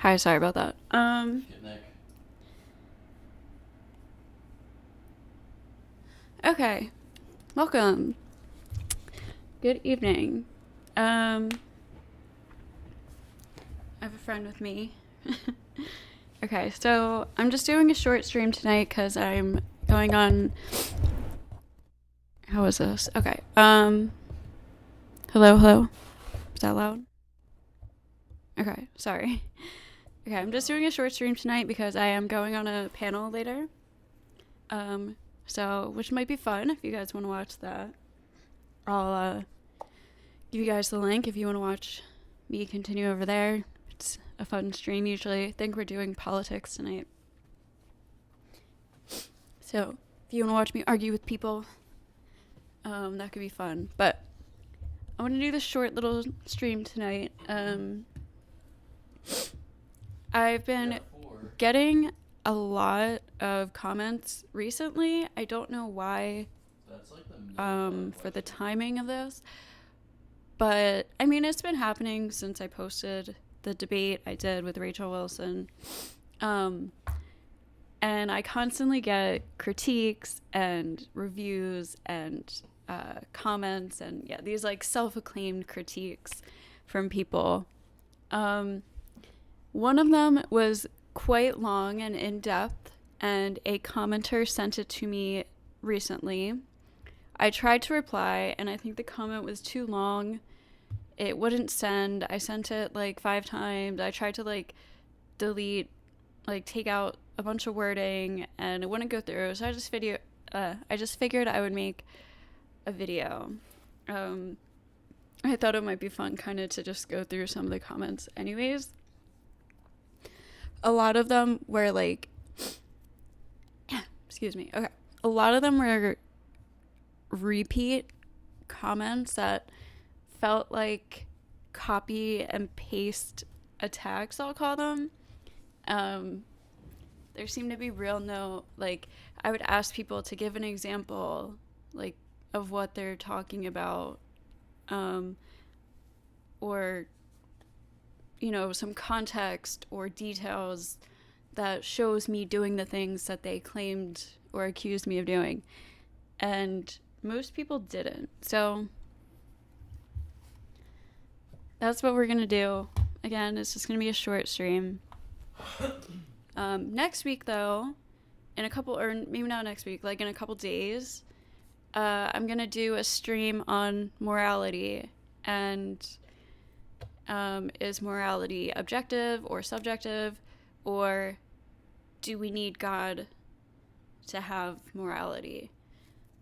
Hi, sorry about that. Get Nick. Okay. Welcome. Good evening. I have a friend with me. Okay, so I'm just doing a short stream tonight because I'm going on. How is this? Okay. Hello, hello. Is that loud? Okay, sorry. Okay, I'm just doing a short stream tonight because I am going on a panel later. Um, so which might be fun if you guys want to watch that. I'll give you guys the link if you want to watch me continue over there. It's a fun stream usually. I think we're doing politics tonight. So if you want to watch me argue with people, that could be fun. But I want to do this short little stream tonight. I've been getting a lot of comments recently. I don't know why, That's like the for the timing of this. But I mean, it's been happening since I posted the debate I did with Rachel Wilson. And I constantly get critiques and reviews and comments and these like self-acclaimed critiques from people. One of them was quite long and in-depth, and a commenter sent it to me recently. I tried to reply, and I think the comment was too long. It wouldn't send. I sent it like 5 times. I tried to like delete, like take out a bunch of wording, and it wouldn't go through. So I just figured I would make a video. I thought it might be fun kind of to just go through some of the comments anyways. A lot of them were like excuse me. Okay. A lot of them were repeat comments that felt like copy and paste attacks, I'll call them. There seemed to be like, I would ask people to give an example, like, of what they're talking about, or, some context or details that shows me doing the things that they claimed or accused me of doing. And most people didn't. So that's what we're going to do. Again, it's just going to be a short stream. Next week, though, in a couple, or maybe not next week, like in a couple days, I'm going to do a stream on morality. And is morality objective or subjective? Or do we need God to have morality?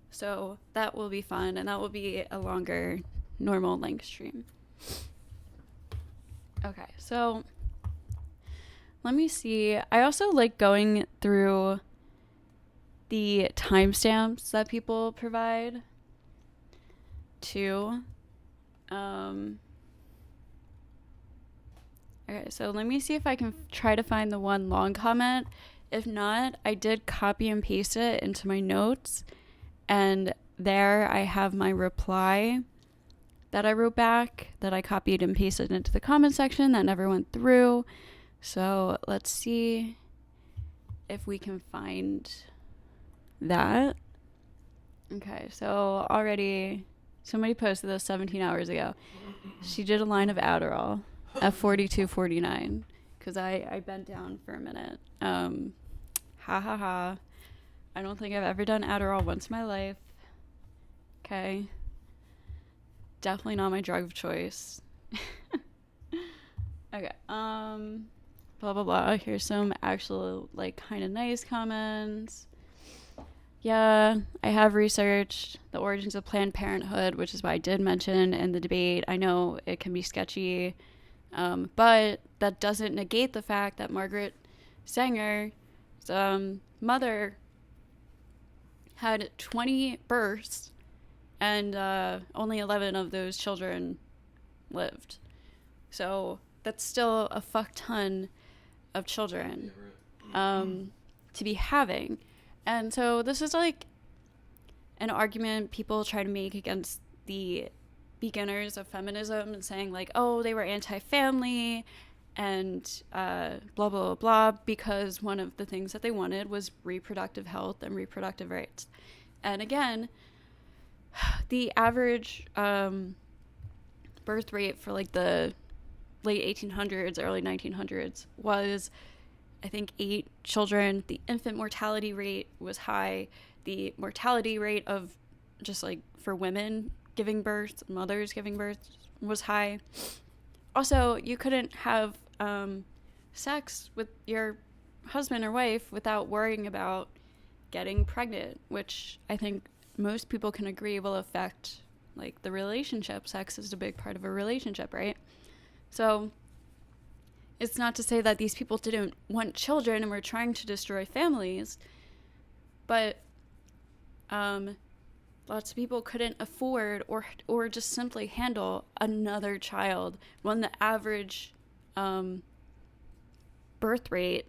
So that will be fun, and that will be a longer, normal length stream. Okay, so let me see. I also like going through the timestamps that people provide too. Okay, so let me see if I can try to find the one long comment. If not, I did copy and paste it into my notes, and there I have my reply that I wrote back that I copied and pasted into the comment section that never went through. So let's see if we can find that. Okay, so already somebody posted this 17 hours ago. She did a line of Adderall at 42:49 because I bent down for a minute. Ha ha ha. I don't think I've ever done Adderall once in my life. Okay. Definitely not my drug of choice. Okay. Blah blah blah. Here's some actual like kind of nice comments. Yeah, I have researched the origins of Planned Parenthood, which is why I did mention in the debate. I know it can be sketchy, but that doesn't negate the fact that Margaret Sanger's mother had 20 births, and only 11 of those children lived. So that's still a fuck ton of children to be having. And so this is like an argument people try to make against the beginners of feminism and saying like, oh, they were anti-family and blah, blah, blah, blah, because one of the things that they wanted was reproductive health and reproductive rights. And again, the average birth rate for like the late 1800s, early 1900s was, I think, 8 children. The infant mortality rate was high. The mortality rate of just like for women giving birth, mothers giving birth, was high. Also, you couldn't have sex with your husband or wife without worrying about getting pregnant, which I think most people can agree will affect like the relationship. Sex is a big part of a relationship, right? So it's not to say that these people didn't want children and were trying to destroy families, but lots of people couldn't afford or just simply handle another child when the average birth rate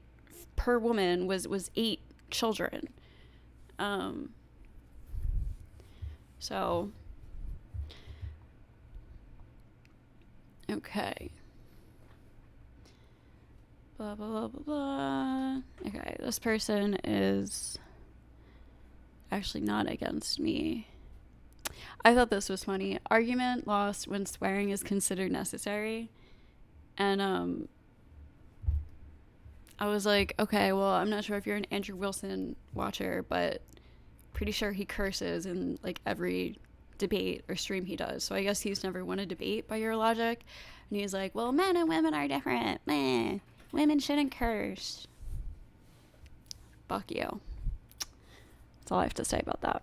per woman was 8 children. So, okay. Blah, blah, blah, blah, blah. Okay, this person is actually not against me. I thought this was funny. Argument lost when swearing is considered necessary. And I was like, okay, well, I'm not sure if you're an Andrew Wilson watcher, but pretty sure he curses in like every debate or stream he does. So I guess he's never won a debate by your logic. And he's like, well, men and women are different. Meh. Women shouldn't curse. Fuck you. That's all I have to say about that.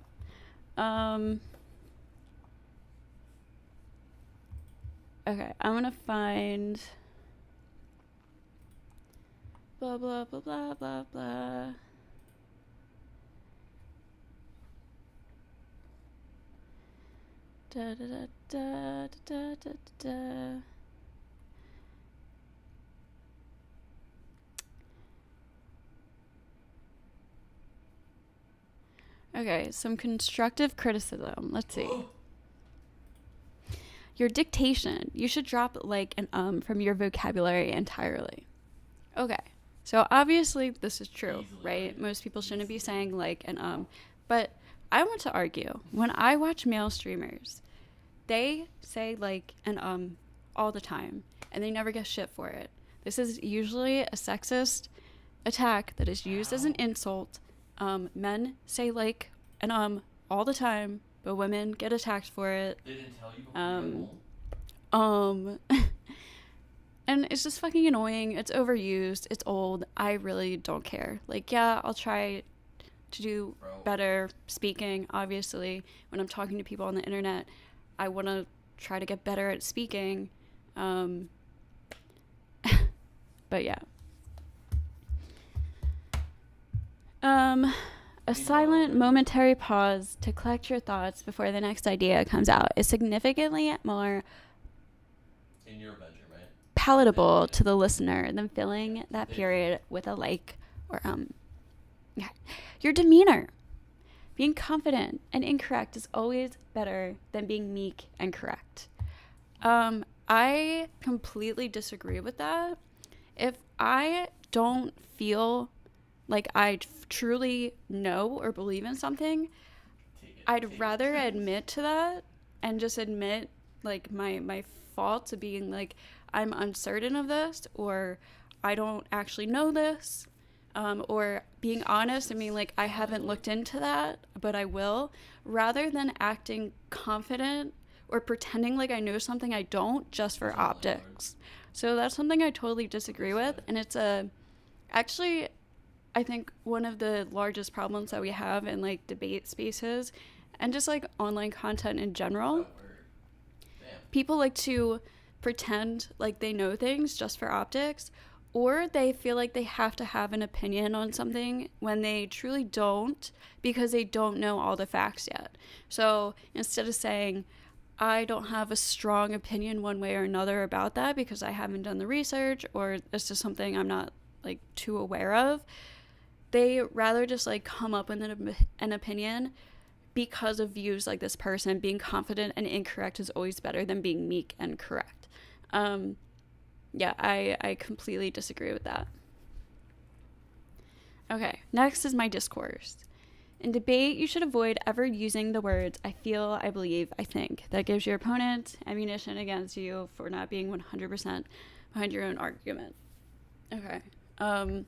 Okay, I'm gonna find blah blah blah blah blah blah. Da da da da da da da. Okay, some constructive criticism. Let's see. Your dictation. You should drop like an from your vocabulary entirely. Okay. So obviously this is true, right? Most people shouldn't be saying like an but I want to argue, when I watch male streamers, they say like an all the time and they never get shit for it. This is usually a sexist attack that is used as an insult. Men say like an all the time, but women get attacked for it. They didn't tell you before you and it's just fucking annoying. It's overused. It's old. I really don't care. Like, yeah, I'll try to do better speaking. Obviously, when I'm talking to people on the internet, I want to try to get better at speaking. But yeah. A silent momentary pause to collect your thoughts before the next idea comes out is significantly more in your venture, right? palatable to the listener than filling that period with a like or yeah. Your demeanor. Being confident and incorrect is always better than being meek and correct. I completely disagree with that. If I don't feel like I truly know or believe in something, I'd rather admit to that and just admit like my faults of being like, I'm uncertain of this, or I don't actually know this, or being honest and being like, I haven't looked into that, but I will, rather than acting confident or pretending like I know something I don't just for optics. So that's something I totally disagree with, and it's actually I think one of the largest problems that we have in like debate spaces and just like online content in general. People like to pretend like they know things just for optics, or they feel like they have to have an opinion on something when they truly don't, because they don't know all the facts yet. So instead of saying, I don't have a strong opinion one way or another about that because I haven't done the research, or it's just something I'm not like too aware of, they rather just like come up with an opinion because of views like this person. Being confident and incorrect is always better than being meek and correct. Yeah, I completely disagree with that. Okay, next is my discourse. In debate, you should avoid ever using the words I feel, I believe, I think. That gives your opponent ammunition against you for not being 100% behind your own argument. Okay. I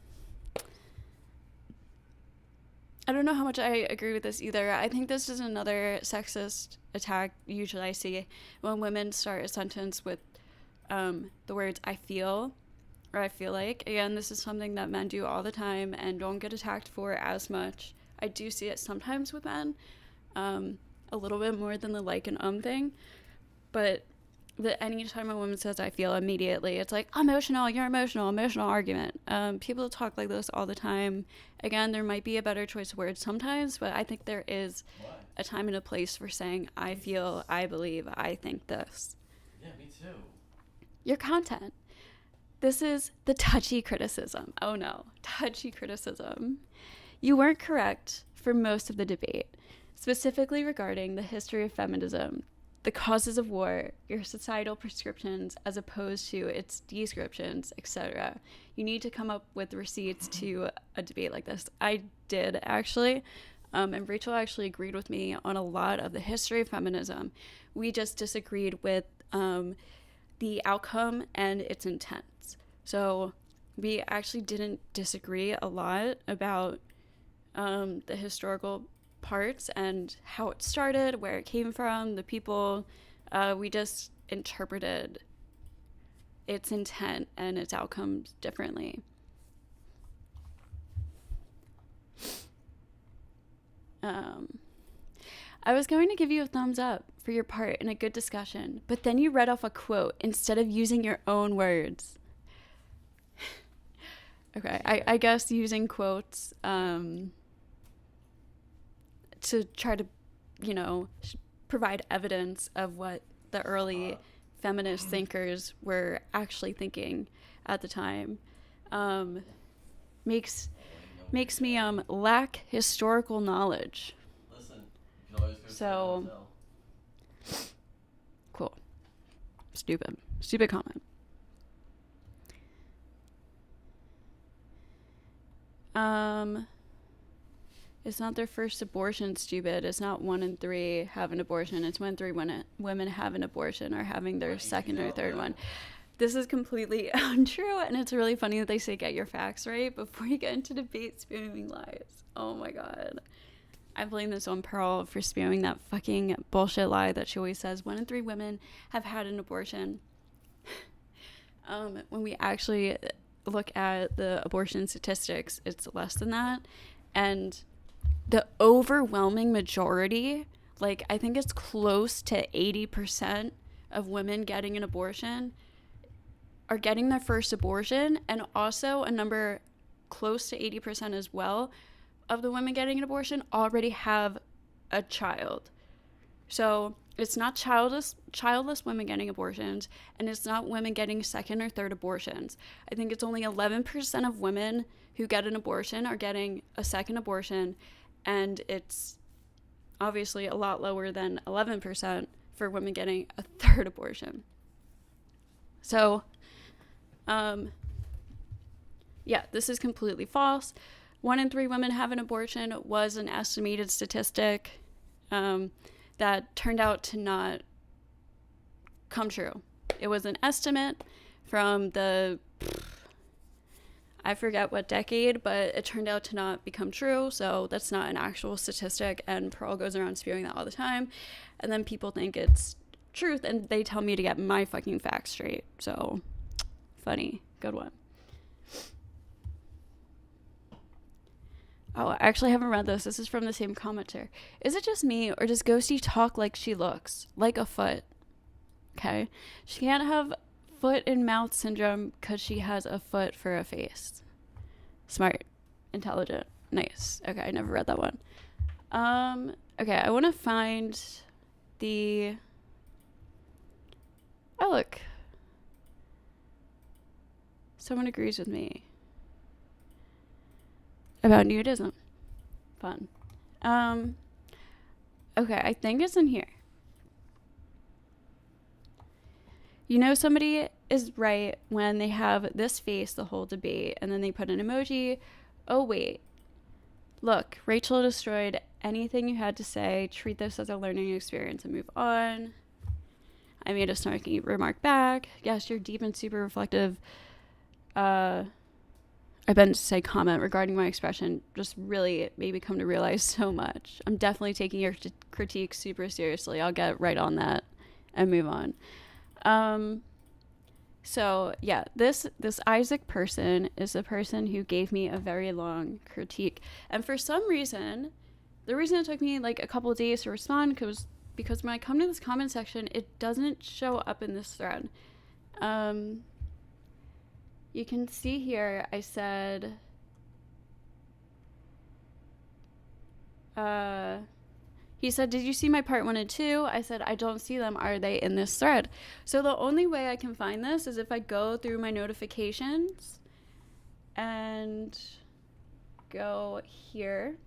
don't know how much I agree with this either. I think this is another sexist attack usually I see when women start a sentence with the words I feel or I feel like. Again, this is something that men do all the time and don't get attacked for as much. I do see it sometimes with men, a little bit more than the like and thing. But anytime a woman says I feel, immediately it's like emotional, you're emotional argument. People talk like this all the time. Again, there might be a better choice of words sometimes, but I think there is a time and a place for saying I feel, I believe, I think this. Yeah, me too. Your content. This is the touchy criticism. Oh no, touchy criticism. You weren't correct for most of the debate, specifically regarding the history of feminism, the causes of war, your societal prescriptions as opposed to its descriptions, etc. You need to come up with receipts to a debate like this. I did actually, and Rachel actually agreed with me on a lot of the history of feminism. We just disagreed with the outcome and its intents. So we actually didn't disagree a lot about the historical parts and how it started, where it came from, the people. We just interpreted its intent and its outcomes differently. I was going to give you a thumbs up for your part in a good discussion, but then you read off a quote instead of using your own words. Okay, I guess using quotes to try to, provide evidence of what the early feminist thinkers were actually thinking at the time makes me lack historical knowledge. Listen, you can always go So, cool. Stupid comment. It's not their first abortion, stupid. It's not 1 in 3 have an abortion. It's 1 in 3 women have an abortion or having their second or third one. This is completely untrue, and it's really funny that they say get your facts right before you get into debate spewing lies. Oh my god. I blame this on Pearl for spewing that fucking bullshit lie that she always says 1 in 3 women have had an abortion. When we actually look at the abortion statistics, it's less than that. And the overwhelming majority, like I think it's close to 80% of women getting an abortion are getting their first abortion, and also a number close to 80% as well of the women getting an abortion already have a child. So it's not childless women getting abortions, and it's not women getting second or third abortions. I think it's only 11% of women who get an abortion are getting a second abortion, and it's obviously a lot lower than 11% for women getting a third abortion. So, yeah, this is completely false. 1 in 3 women have an abortion was an estimated statistic that turned out to not come true. It was an estimate from I forget what decade, but it turned out to not become true, so that's not an actual statistic, and Pearl goes around spewing that all the time, and then people think it's truth, and they tell me to get my fucking facts straight. So, funny. Good one. Oh, I actually haven't read this. This is from the same commenter. Is it just me, or does Ghosty talk like she looks? Like a foot. Okay? She can't have foot and mouth syndrome because she has a foot for a face. Smart. Intelligent. Nice. Okay, I never read that one. Okay, I want to find the... Oh, look. Someone agrees with me about nudism. Fun. Okay, I think it's in here. You know somebody is right when they have this face the whole debate and then they put an emoji. Oh, wait. Look, Rachel destroyed anything you had to say. Treat this as a learning experience and move on. I made a snarky remark back. Yes, you're deep and super reflective. I meant to say comment regarding my expression. Just really made me come to realize so much. I'm definitely taking your critique super seriously. I'll get right on that and move on. So yeah, this Isaac person is the person who gave me a very long critique, and for some reason, the reason it took me like a couple of days to respond because when I come to this comment section, it doesn't show up in this thread. You can see here I said he said, did you see my part 1 and 2? I said, I don't see them. Are they in this thread? So the only way I can find this is if I go through my notifications and go here.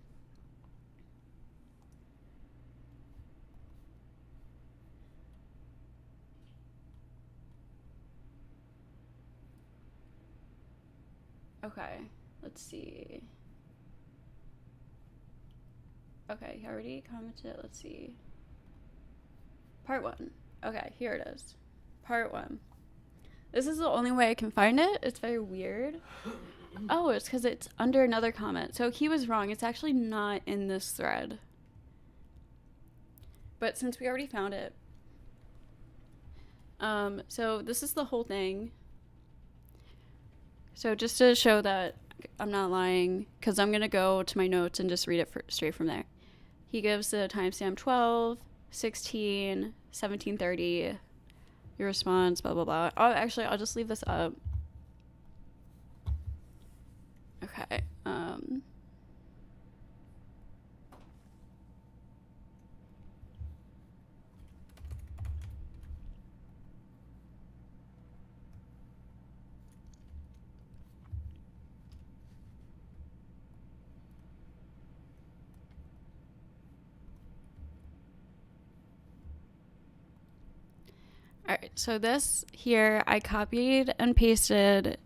Okay, let's see. Okay, he already commented. Let's see. Part 1. Okay, here it is. Part 1. This is the only way I can find it. It's very weird. Oh, it's because it's under another comment. So he was wrong. It's actually not in this thread. But since we already found it. So this is the whole thing. So just to show that I'm not lying, because I'm going to go to my notes and just read it straight from there. He gives the timestamp 12, 16, 17:30. Your response, blah, blah, blah. Oh, actually, I'll just leave this up. Okay. All right, so this here, I copied and pasted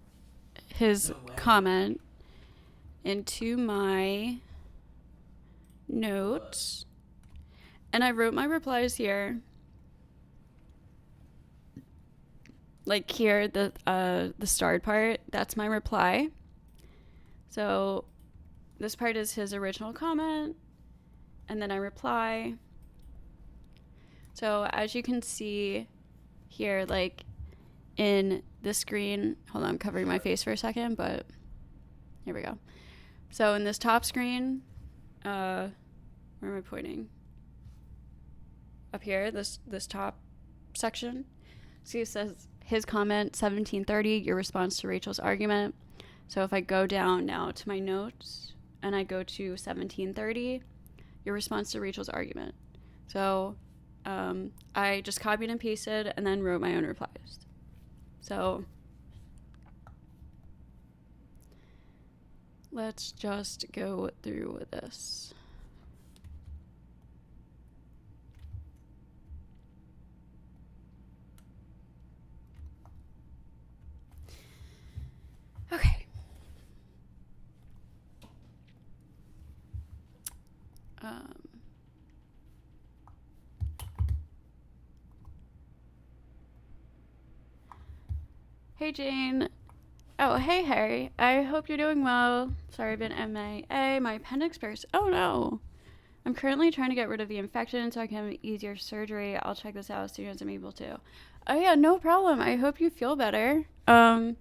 his comment into my notes, and I wrote my replies here. Like here, the starred part, that's my reply. So this part is his original comment, and then I reply. So as you can see here, like in the screen, hold on, I'm covering my face for a second, but here we go. So in this top screen, where am I pointing? Up here, this top section. See, it says his comment 17:30, your response to Rachel's argument. So if I go down now to my notes and I go to 17:30, your response to Rachel's argument. So I just copied and pasted and then wrote my own replies. So let's just go through this. Okay. Hey, Jane. Oh, hey, Harry. I hope you're doing well. Sorry, I've been MIA. My appendix burst. Oh, no. I'm currently trying to get rid of the infection so I can have easier surgery. I'll check this out as soon as I'm able to. Oh, yeah, no problem. I hope you feel better. I'm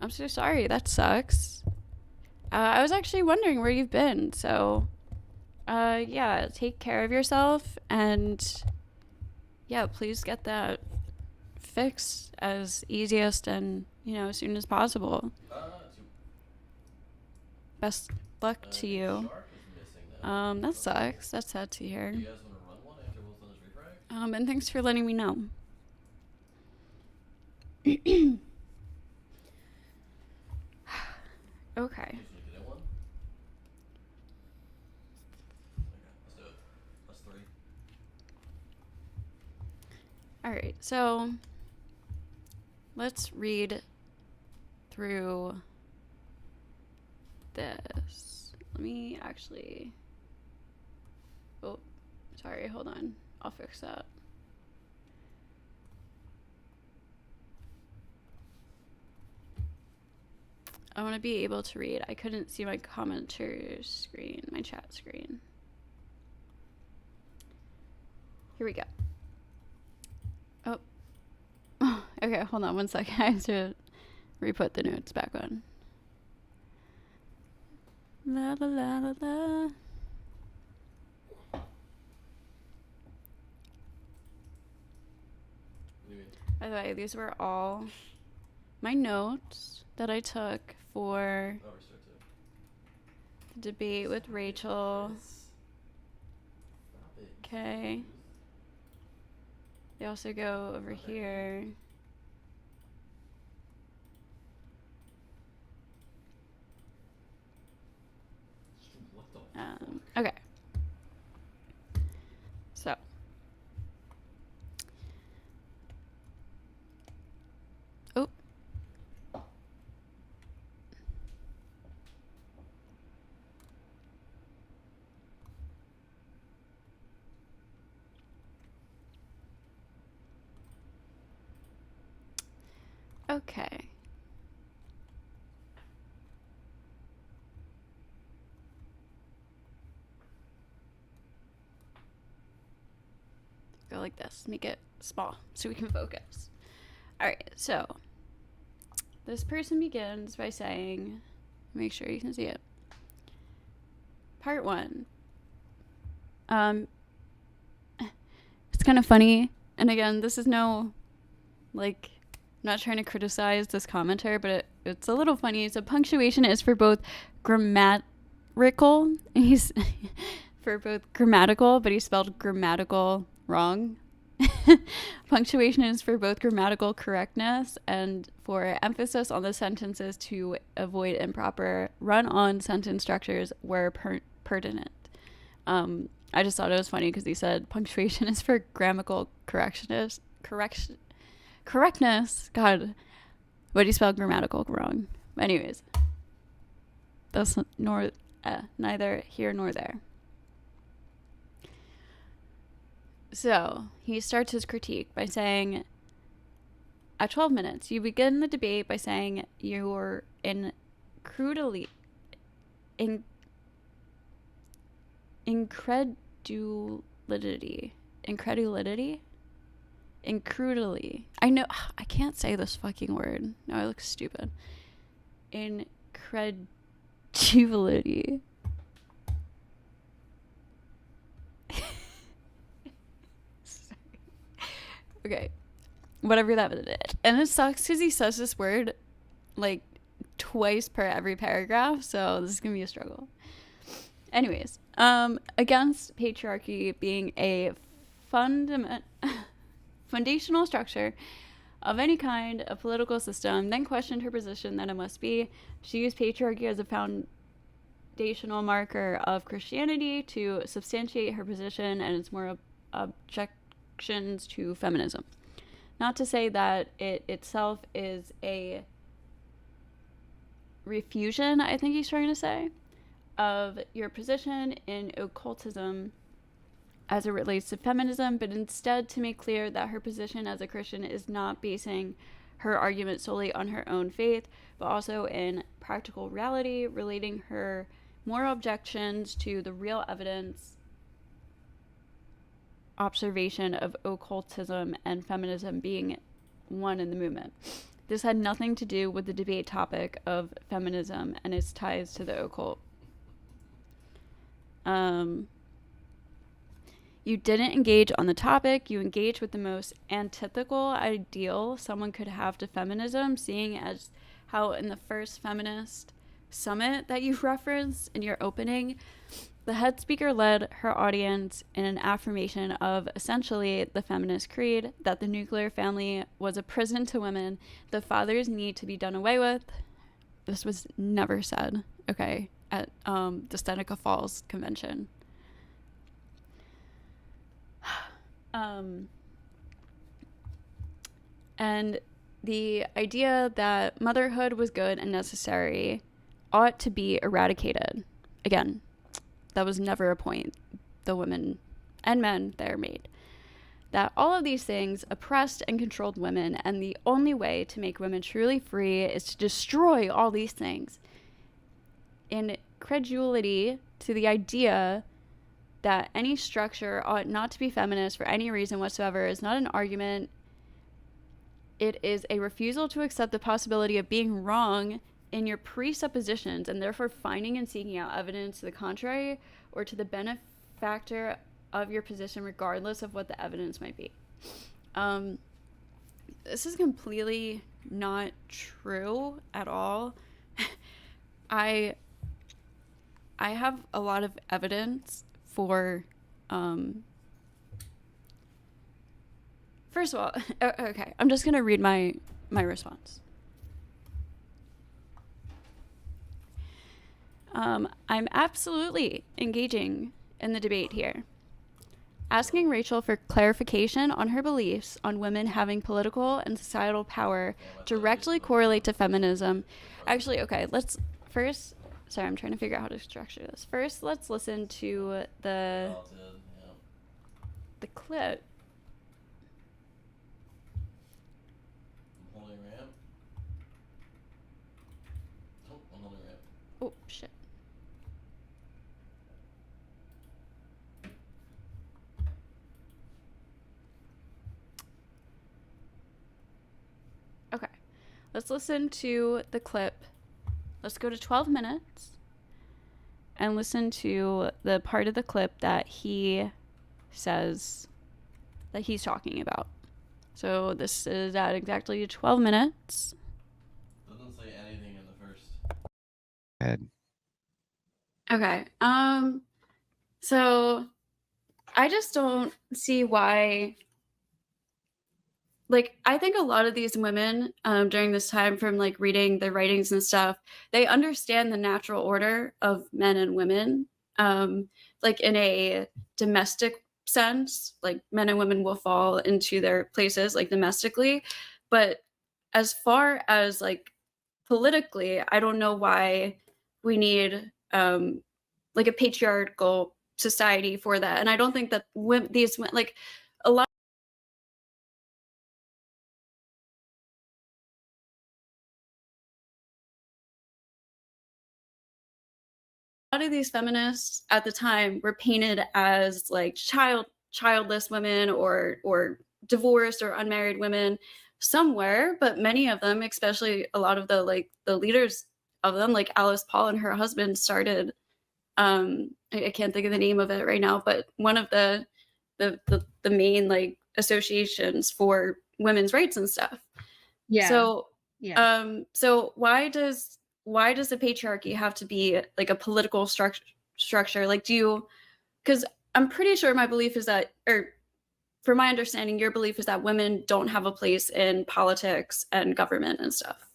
so sorry. That sucks. I was actually wondering where you've been. So, yeah, take care of yourself. And, yeah, please get that fixed as easiest and, as soon as possible. Best luck to you. That sucks. That's sad to hear. You guys want to run one after we're done this refrag? And thanks for letting me know. Okay. Let's do it. That's 3. All right. So let's read through this. Let me actually... Oh, sorry, hold on. I'll fix that. I want to be able to read. I couldn't see my commenter screen, my chat screen. Here we go. Oh, okay, hold on one second. I have to re-put the notes back on. La la la la la. By the way, these were all my notes that I took for the debate with Rachel. Okay. They also go over here. Okay. So. Oh. Okay. Go like this. Make it small so we can focus. All right. So this person begins by saying, make sure you can see it. Part 1. It's kind of funny. And again, this is no, like, I'm not trying to criticize this commenter, but it's a little funny. So punctuation is for both grammatical, he's for both grammatical, but he spelled grammatical wrong. Punctuation is for both grammatical correctness and for emphasis on the sentences to avoid improper run-on sentence structures where pertinent. I just thought it was funny because he said punctuation is for grammatical correctness. God, but he spelled grammatical wrong. Anyways, that's neither here nor there. So he starts his critique by saying, at 12 minutes, you begin the debate by saying you're incredulity. I know, I can't say this fucking word. Now I look stupid. Incredulity. Okay, whatever that is. And it sucks because he says this word like twice per every paragraph, so this is gonna be a struggle. Anyways, against patriarchy being a foundational structure of any kind of political system, then questioned her position that it must be. She used patriarchy as a foundational marker of Christianity to substantiate her position and its more objections to feminism. Not to say that it itself is a refusion, I think he's trying to say, of your position in occultism as it relates to feminism, but instead to make clear that her position as a Christian is not basing her argument solely on her own faith, but also in practical reality, relating her moral objections to the real evidence observation of occultism and feminism being one in the movement. This had nothing to do with the debate topic of feminism and its ties to the occult. You didn't engage on the topic. You engaged with the most antithetical ideal someone could have to feminism, seeing as how in the first feminist summit that you referenced in your opening, the head speaker led her audience in an affirmation of essentially the feminist creed that the nuclear family was a prison to women, the fathers need to be done away with. This was never said, okay, at the Seneca Falls Convention. And the idea that motherhood was good and necessary ought to be eradicated. Again, that was never a point the women and men there made. That all of these things oppressed and controlled women, and the only way to make women truly free is to destroy all these things. In credulity to the idea that any structure ought not to be feminist for any reason whatsoever is not an argument. It is a refusal to accept the possibility of being wrong in your presuppositions, and therefore finding and seeking out evidence to the contrary or to the benefactor of your position, regardless of what the evidence might be. This is completely not true at all. I have a lot of evidence for first of all, okay, I'm just gonna read my response. I'm absolutely engaging in the debate here, asking Rachel for clarification on her beliefs on women having political and societal power directly correlate to feminism. Actually, okay, let's first, sorry, I'm trying to figure out how to structure this. First, let's listen to the clip. I'm holding ramp. Oh, I'm holding ramp. Oh, shit. Okay, let's listen to the clip. Let's go to 12 minutes and listen to the part of the clip that he says that he's talking about. So this is at exactly 12 minutes. Doesn't say anything in the first. Head. Okay. So I just don't see why. Like, I think a lot of these women during this time, from like reading their writings and stuff, they understand the natural order of men and women, like in a domestic sense, like men and women will fall into their places like domestically. But as far as like politically, I don't know why we need like a patriarchal society for that. And I don't think that these, like, a lot of these feminists at the time were painted as like childless women or divorced or unmarried women somewhere, but many of them, especially a lot of the like the leaders of them, like Alice Paul and her husband, started I can't think of the name of it right now, but one of the main like associations for women's rights and stuff. Yeah. So Yeah. so why does the patriarchy have to be like a political structure? Like, do you, because I'm pretty sure my belief is that, or for my understanding, your belief is that women don't have a place in politics and government and stuff.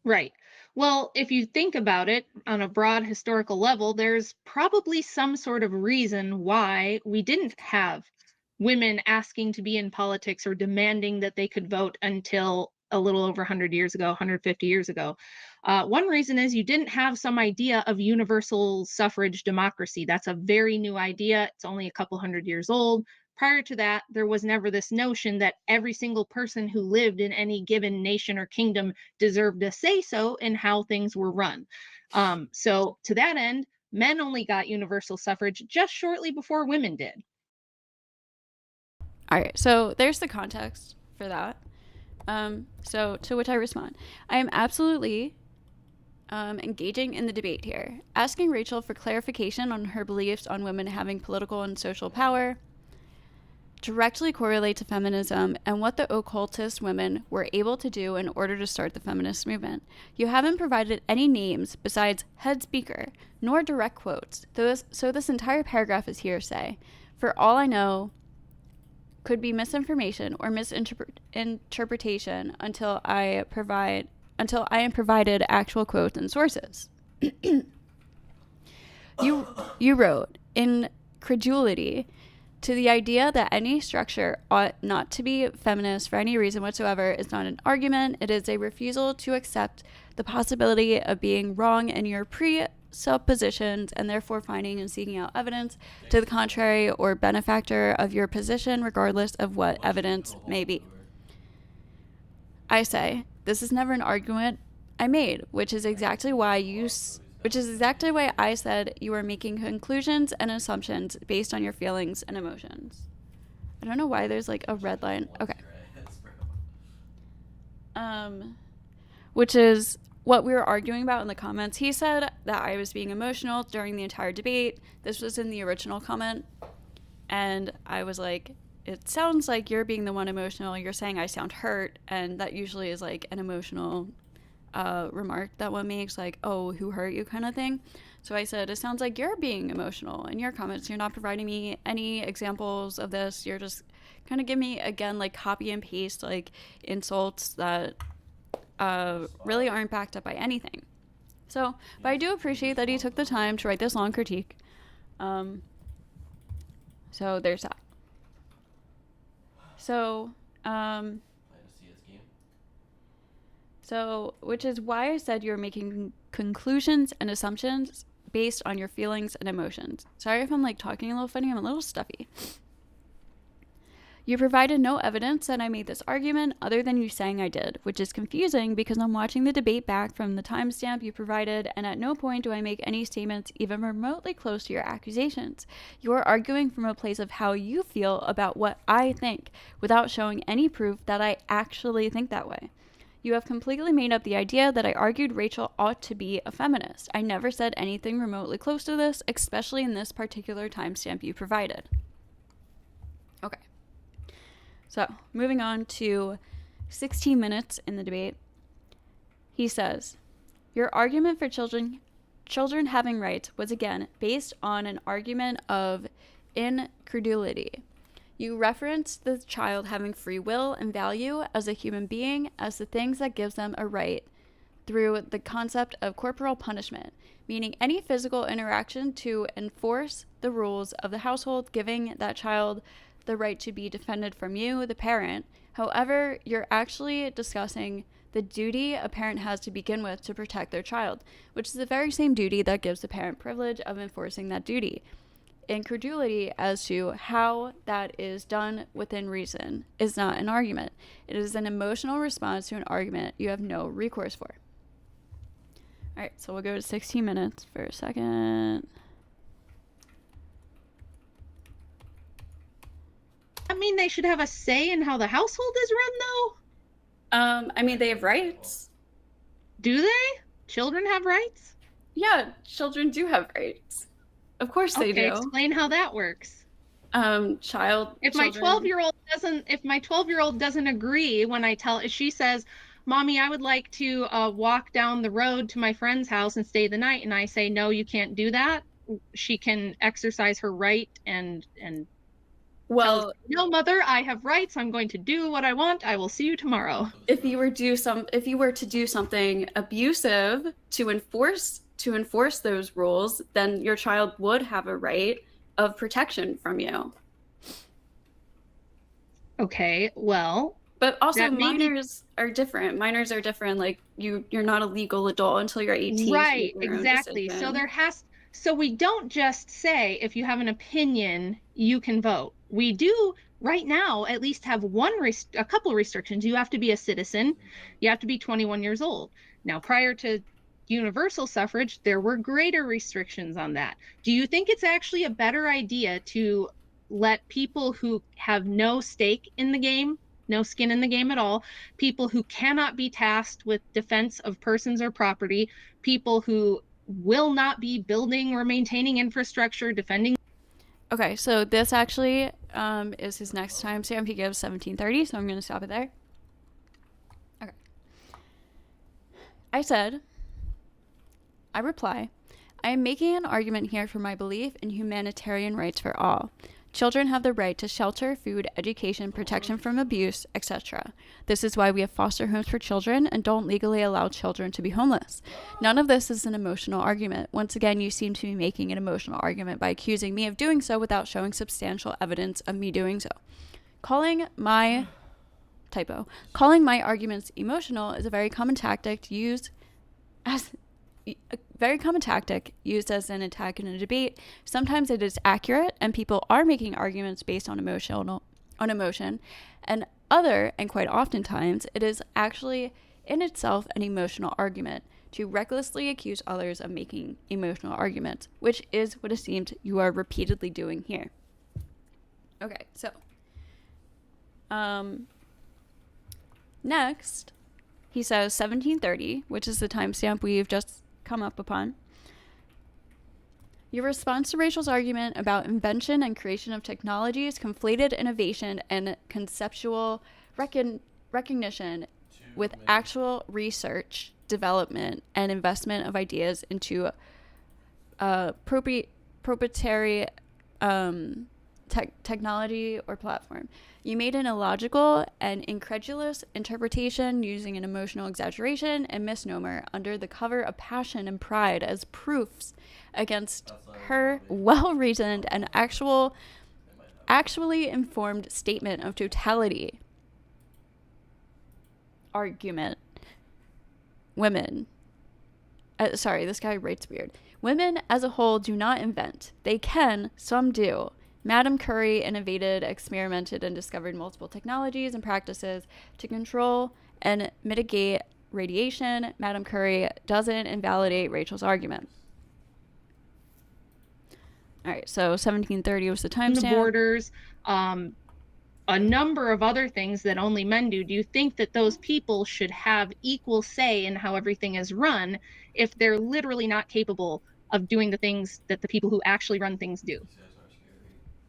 Right. Well, if you think about it on a broad historical level, there's probably some sort of reason why we didn't have women asking to be in politics or demanding that they could vote until a little over 100 years ago, 150 years ago. One reason is you didn't have some idea of universal suffrage democracy. That's a very new idea. It's only a couple hundred years old. Prior to that, there was never this notion that every single person who lived in any given nation or kingdom deserved a say-so in how things were run. So to that end, men only got universal suffrage just shortly before women did. All right, so there's the context for that. So to which I respond, I am absolutely engaging in the debate here, asking Rachel for clarification on her beliefs on women having political and social power directly correlate to feminism and what the occultist women were able to do in order to start the feminist movement. You haven't provided any names besides head speaker, nor direct quotes, so this entire paragraph is hearsay. For all I know, could be misinformation or misinterpretation until I am provided actual quotes and sources. You wrote, in credulity To the idea that any structure ought not to be feminist for any reason whatsoever is not an argument. It is a refusal to accept the possibility of being wrong in your presuppositions and therefore finding and seeking out evidence to the contrary or benefactor of your position, regardless of what evidence may be. I say, this is never an argument I made, which is exactly why I said you are making conclusions and assumptions based on your feelings and emotions. I don't know why there's like a red line. Okay. Which is what we were arguing about in the comments. He said that I was being emotional during the entire debate. This was in the original comment. And I was like, it sounds like you're being the one emotional. You're saying I sound hurt. And that usually is like an emotional remark that one makes, like, oh, who hurt you kind of thing. So I said, it sounds like you're being emotional in your comments. You're not providing me any examples of this. You're just kind of giving me, again, like copy and paste, like insults that really aren't backed up by anything. So, but I do appreciate that he took the time to write this long critique. So there's that. So, which is why I said you're making conclusions and assumptions based on your feelings and emotions. Sorry if I'm like talking a little funny, I'm a little stuffy. You provided no evidence that I made this argument other than you saying I did, which is confusing because I'm watching the debate back from the timestamp you provided, and at no point do I make any statements even remotely close to your accusations. You are arguing from a place of how you feel about what I think, without showing any proof that I actually think that way. You have completely made up the idea that I argued Rachel ought to be a feminist. I never said anything remotely close to this, especially in this particular timestamp you provided. Okay. So, moving on to 16 minutes in the debate. He says, your argument for children having rights was again based on an argument of incredulity. You referenced the child having free will and value as a human being as the things that gives them a right through the concept of corporal punishment, meaning any physical interaction to enforce the rules of the household, giving that child the right to be defended from you, the parent. However, you're actually discussing the duty a parent has to begin with to protect their child, which is the very same duty that gives the parent privilege of enforcing that duty. Incredulity as to how that is done within reason is not an argument. It is an emotional response to an argument you have no recourse for. All right, so we'll go to 16 minutes for a second. I mean, they should have a say in how the household is run, though? I mean, they have rights. Do they? Children have rights? Yeah, children do have rights. Of course they do. Explain how that works. If my 12-year-old doesn't agree when she says, Mommy, I would like to walk down the road to my friend's house and stay the night, and I say, no, you can't do that. She can exercise her right and well, no, Mother, I have rights. I'm going to do what I want. I will see you tomorrow. If you were to do something abusive to enforce those rules, then your child would have a right of protection from you. Okay, well, but also minors are different. Minors are different. Like you're not a legal adult until you're 18. Right, exactly. So we don't just say if you have an opinion, you can vote. We do right now at least have a couple restrictions. You have to be a citizen. You have to be 21 years old. Now, prior to universal suffrage, there were greater restrictions on that. Do you think it's actually a better idea to let people who have no stake in the game, no skin in the game at all, people who cannot be tasked with defense of persons or property, people who will not be building or maintaining infrastructure, defending? Okay, so this actually is his next timestamp. He gives 17:30, so I'm going to stop it there. Okay. I reply, I am making an argument here for my belief in humanitarian rights for all. Children have the right to shelter, food, education, protection from abuse, etc. This is why we have foster homes for children and don't legally allow children to be homeless. None of this is an emotional argument. Once again, you seem to be making an emotional argument by accusing me of doing so without showing substantial evidence of me doing so. Calling my arguments emotional is a very common tactic used as an attack in a debate. Sometimes it is accurate and people are making arguments based on emotion, and quite oftentimes it is actually in itself an emotional argument to recklessly accuse others of making emotional arguments, which is what it seems you are repeatedly doing here. Okay, so next he says 1730, which is the timestamp we've just come up upon. Your response to Rachel's argument about invention and creation of technologies conflated innovation and conceptual recognition with actual research, development, and investment of ideas into proprietary technology or platform. You made an illogical and incredulous interpretation using an emotional exaggeration and misnomer under the cover of passion and pride as proofs against her well-reasoned and actually informed statement of totality. Argument. Women. This guy writes weird. Women as a whole do not invent. They can, some do. Madame Curie innovated, experimented, and discovered multiple technologies and practices to control and mitigate radiation. Madame Curie doesn't invalidate Rachel's argument. All right, so 1730 was the timestamp. Borders, a number of other things that only men do. Do you think that those people should have equal say in how everything is run if they're literally not capable of doing the things that the people who actually run things do?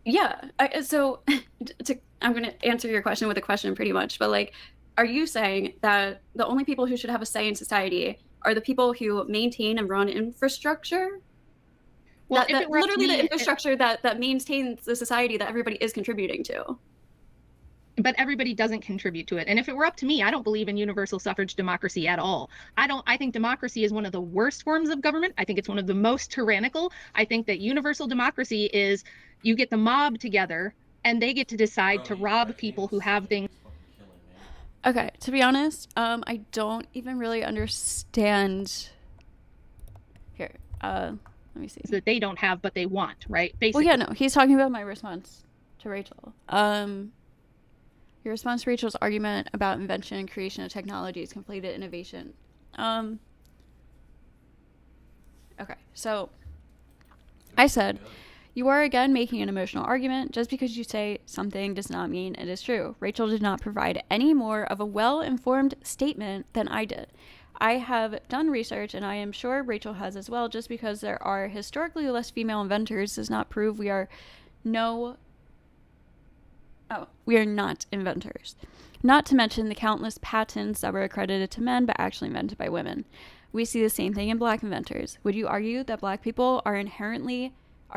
Yeah. I'm going to answer your question with a question pretty much, but like, are you saying that the only people who should have a say in society are the people who maintain and run infrastructure? Well, literally the infrastructure that maintains the society that everybody is contributing to. But everybody doesn't contribute to it. And if it were up to me, I don't believe in universal suffrage democracy at all. I think democracy is one of the worst forms of government. I think it's one of the most tyrannical. I think that universal democracy is you get the mob together and they get to decide to rob people who have things. Okay, to be honest, I don't even really understand. Here, let me see. That they don't have, but they want, right? Basically. Well, yeah, no, he's talking about my response to Rachel. Your response to Rachel's argument about invention and creation of technologies, completed innovation. Okay, so I said, you are again making an emotional argument. Just because you say something does not mean it is true. Rachel did not provide any more of a well-informed statement than I did. I have done research, and I am sure Rachel has as well. Just because there are historically less female inventors does not prove we are not inventors. Not to mention the countless patents that were accredited to men but actually invented by women. We see the same thing in black inventors. Would you argue that black people are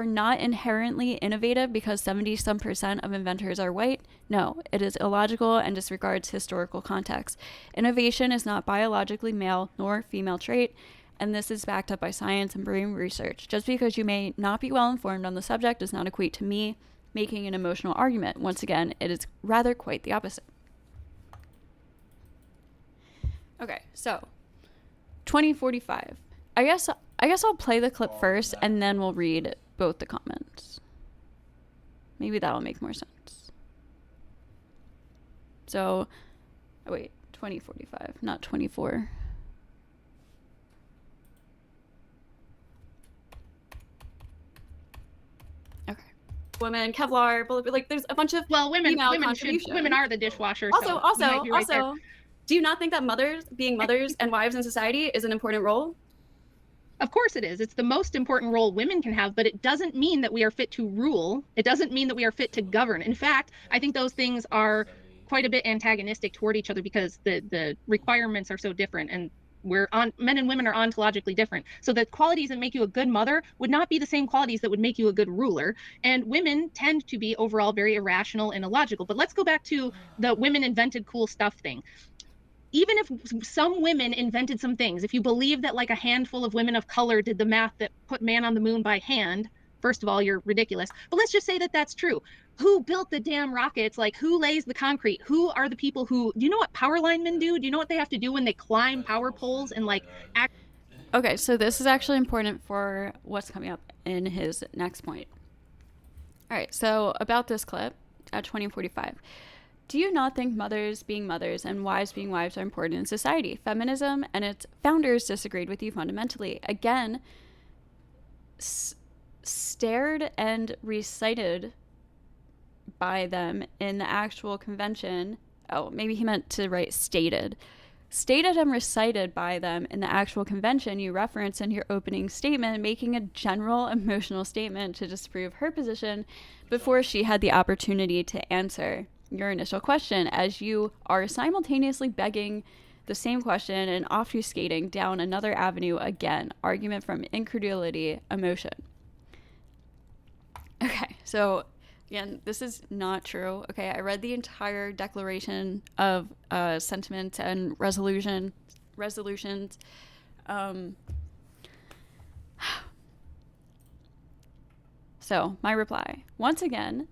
not inherently innovative because 70% of inventors are white? No, it is illogical and disregards historical context. Innovation is not biologically male nor female trait, and this is backed up by science and brain research. Just because you may not be well informed on the subject does not equate to me making an emotional argument. Once again, it is rather quite the opposite. Okay, so 2045. I guess I'll play the clip first and then we'll read both the comments. Maybe that'll make more sense. So, 2045, not 24. Women, Kevlar, like there's a bunch of women are the dishwasher. Also, do you not think that being mothers and wives in society is an important role? Of course it is. It's the most important role women can have, but it doesn't mean that we are fit to rule. It doesn't mean that we are fit to govern. In fact, I think those things are quite a bit antagonistic toward each other because the requirements are so different. And men and women are ontologically different. So the qualities that make you a good mother would not be the same qualities that would make you a good ruler. And women tend to be overall very irrational and illogical. But let's go back to the women invented cool stuff thing. Even if some women invented some things, if you believe that like a handful of women of color did the math that put man on the moon by hand, first of all, you're ridiculous. But let's just say that that's true. Who built the damn rockets? Like, who lays the concrete? Who are the people who, do you know what power linemen do? Do you know what they have to do when they climb power poles and like act? Okay, so this is actually important for what's coming up in his next point. All right, so about this clip at 2045. Do you not think mothers being mothers and wives being wives are important in society? Feminism and its founders disagreed with you fundamentally. Again, stared and recited by them in the actual convention. Oh, maybe he meant to write stated. Stated and recited by them in the actual convention you reference in your opening statement, making a general emotional statement to disprove her position before she had the opportunity to answer your initial question, as you are simultaneously begging the same question and obfuscating down another avenue again. Argument from incredulity, emotion. Okay, so again, this is not true. Okay, I read the entire Declaration of Sentiments and resolutions. So, my reply. Once again,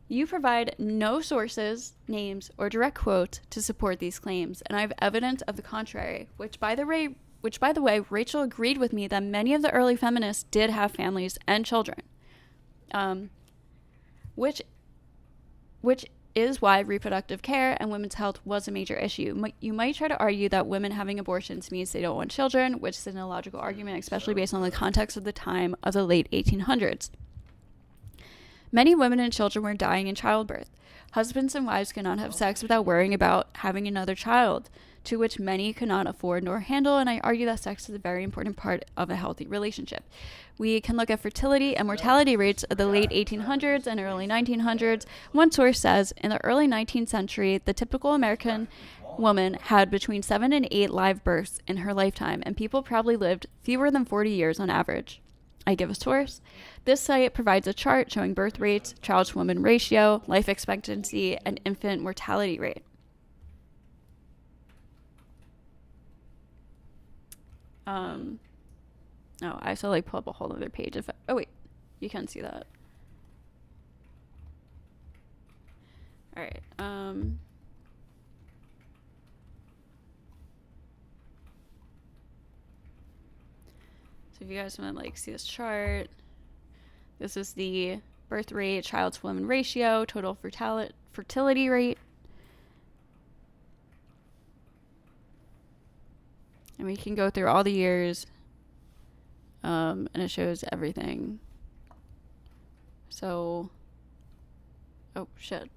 you provide no sources, names, or direct quotes to support these claims, and I have evidence of the contrary, which by the way, Rachel agreed with me that many of the early feminists did have families and children. Which is why reproductive care and women's health was a major issue. You might try to argue that women having abortions means they don't want children, which is an illogical argument, especially based on the context of the time of the late 1800s. Many women and children were dying in childbirth. Husbands and wives could not have sex without worrying about having another child, to which many could not afford nor handle, and I argue that sex is a very important part of a healthy relationship. We can look at fertility and mortality rates of the late 1800s and early 1900s. One source says, in the early 19th century, the typical American woman had between 7 and 8 live births in her lifetime, and people probably lived fewer than 40 years on average. I give a source. This site provides a chart showing birth rates, child-to-woman ratio, life expectancy, and infant mortality rate. Oh, I have to like pull up a whole other page. Oh wait, you can see that. All right. So if you guys want to like see this chart, this is the birth rate, child to woman ratio, total fertility rate. And we can go through all the years, and it shows everything. So, oh shit.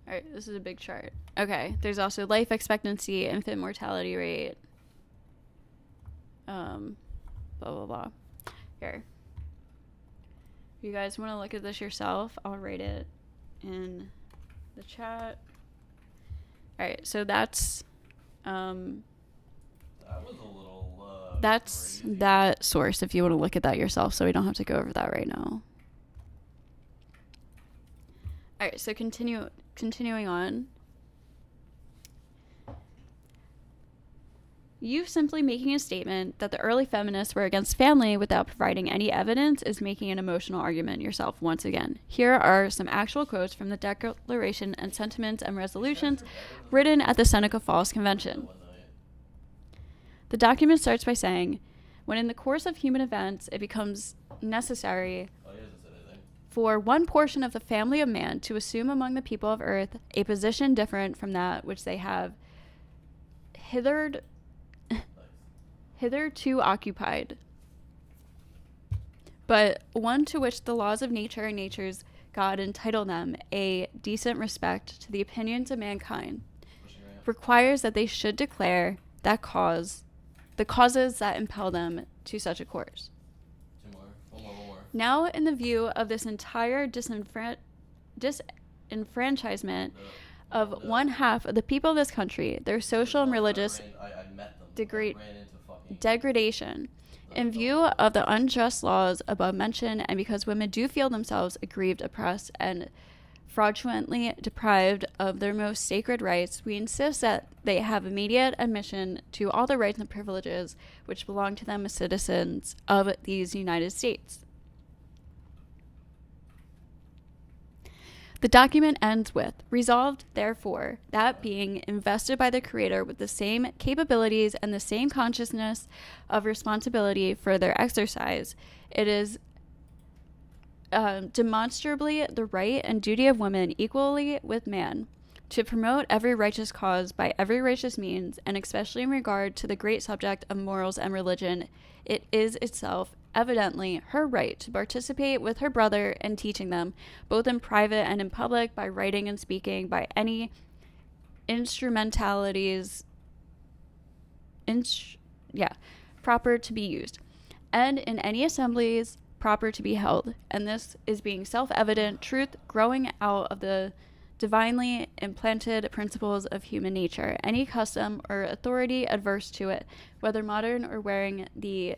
All right, this is a big chart. Okay, there's also life expectancy, infant mortality rate, blah, blah, blah. Here. If you guys want to look at this yourself, I'll write it in the chat. All right, so that's, that was a little, that's crazy. that source if you want to look at that yourself, so we don't have to go over that right now. All right, so continuing on. You simply making a statement that the early feminists were against family without providing any evidence is making an emotional argument yourself once again. Here are some actual quotes from the Declaration and Sentiments and Resolutions written at the Seneca Falls Convention. The document starts by saying, when in the course of human events it becomes necessary for one portion of the family of man to assume among the people of earth a position different from that which they have hitherto occupied, but one to which the laws of nature and nature's God entitle them a decent respect to the opinions of mankind, requires that they should declare that the causes that impel them to such a course. One more. Now, in the view of this entire disenfranchisement of one half of the people of this country, their social and religious ran into fucking degradation. In view of the unjust laws above mentioned, and because women do feel themselves aggrieved, oppressed, and fraudulently deprived of their most sacred rights, we insist that they have immediate admission to all the rights and privileges which belong to them as citizens of these United States. The document ends with, resolved, therefore, that being invested by the Creator with the same capabilities and the same consciousness of responsibility for their exercise, it is demonstrably the right and duty of women equally with man to promote every righteous cause by every righteous means, and especially in regard to the great subject of morals and religion, it is itself evidently her right to participate with her brother in teaching them, both in private and in public, by writing and speaking, by any instrumentalities proper to be used, and in any assemblies proper to be held. And this is being self-evident truth growing out of the divinely implanted principles of human nature. Any custom or authority adverse to it, whether modern or wearing the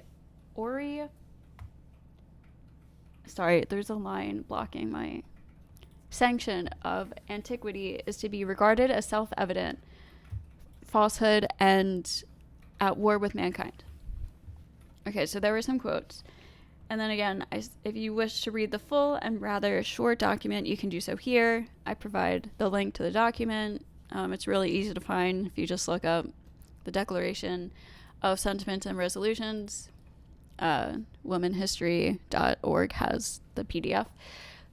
there's a line blocking my sanction of antiquity, is to be regarded as self-evident falsehood and at war with mankind. Okay, so there were some quotes. And then again, if you wish to read the full and rather short document, you can do so here. I provide the link to the document. It's really easy to find if you just look up the Declaration of Sentiments and Resolutions. Womenhistory.org has the PDF.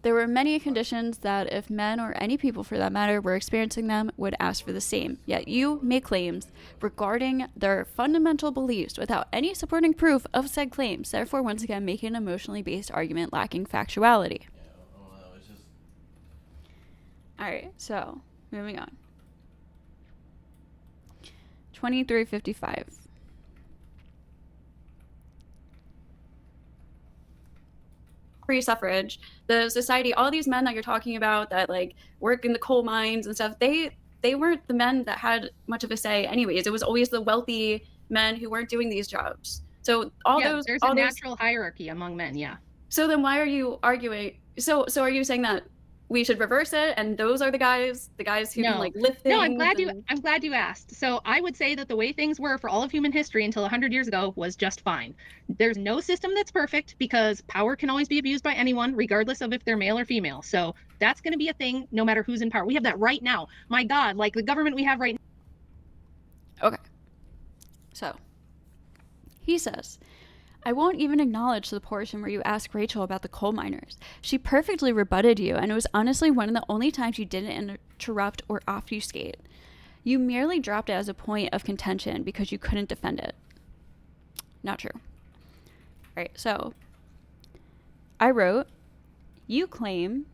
There were many conditions that if men, or any people for that matter, were experiencing them, would ask for the same. Yet you make claims regarding their fundamental beliefs without any supporting proof of said claims, therefore once again making an emotionally based argument lacking factuality. It's just... Alright, so moving on. 2355. Free suffrage, the society, all these men that you're talking about that like work in the coal mines and stuff, they weren't the men that had much of a say anyways. It was always the wealthy men who weren't doing these jobs. So there's a natural hierarchy among men. Yeah. So then why are you arguing? So are you saying that we should reverse it, and those are the guys who can like lift things? No, I'm glad you asked. So I would say that the way things were for all of human history until 100 years ago was just fine. There's no system that's perfect because power can always be abused by anyone, regardless of if they're male or female. So that's going to be a thing no matter who's in power. We have that right now. My God, like the government we have right now. Okay. So he says, I won't even acknowledge the portion where you ask Rachel about the coal miners. She perfectly rebutted you, and it was honestly one of the only times you didn't interrupt or obfuscate. You merely dropped it as a point of contention because you couldn't defend it. Not true. All right, so I wrote, you claim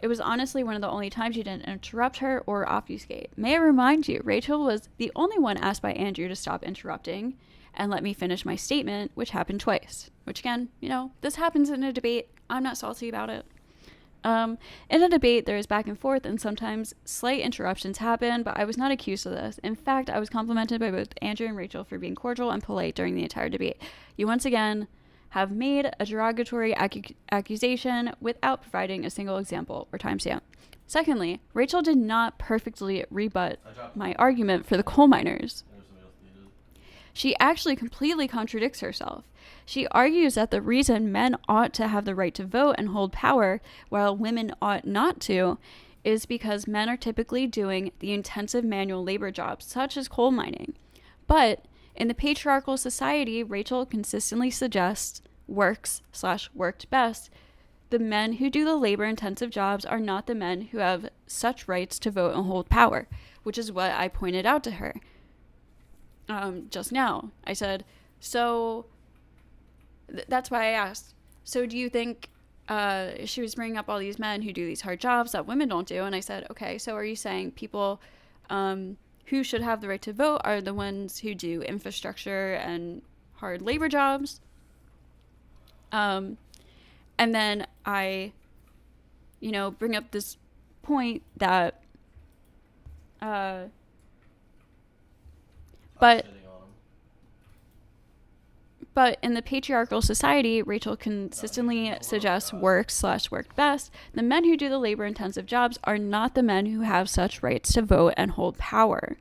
it was honestly one of the only times you didn't interrupt her or obfuscate. May I remind you, Rachel was the only one asked by Andrew to stop interrupting and let me finish my statement, which happened twice. Which again, this happens in a debate. I'm not salty about it. In a debate, there is back and forth, and sometimes slight interruptions happen, but I was not accused of this. In fact, I was complimented by both Andrew and Rachel for being cordial and polite during the entire debate. You once again have made a derogatory accusation without providing a single example or timestamp. Secondly, Rachel did not perfectly rebut my argument for the coal miners. She actually completely contradicts herself. She argues that the reason men ought to have the right to vote and hold power while women ought not to is because men are typically doing the intensive manual labor jobs such as coal mining. But in the patriarchal society, Rachel consistently suggests worked best. The men who do the labor intensive jobs are not the men who have such rights to vote and hold power, which is what I pointed out to her. Just now, I said, so that's why I asked. So do you think she was bringing up all these men who do these hard jobs that women don't do? And I said, okay, so are you saying people who should have the right to vote are the ones who do infrastructure and hard labor jobs? And then I, bring up this point that but But in the patriarchal society, Rachel consistently suggests worked best. The men who do the labor-intensive jobs are not the men who have such rights to vote and hold power.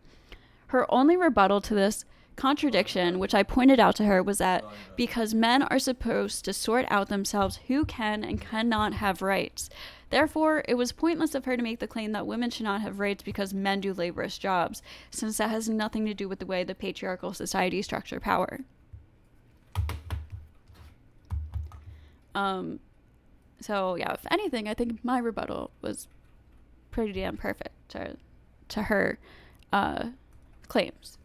Her only rebuttal to this contradiction, which I pointed out to her, was that because men are supposed to sort out themselves who can and cannot have rights. Therefore, it was pointless of her to make the claim that women should not have rights because men do laborious jobs, since that has nothing to do with the way the patriarchal society structure power. So yeah, if anything, I think my rebuttal was pretty damn perfect to her claims.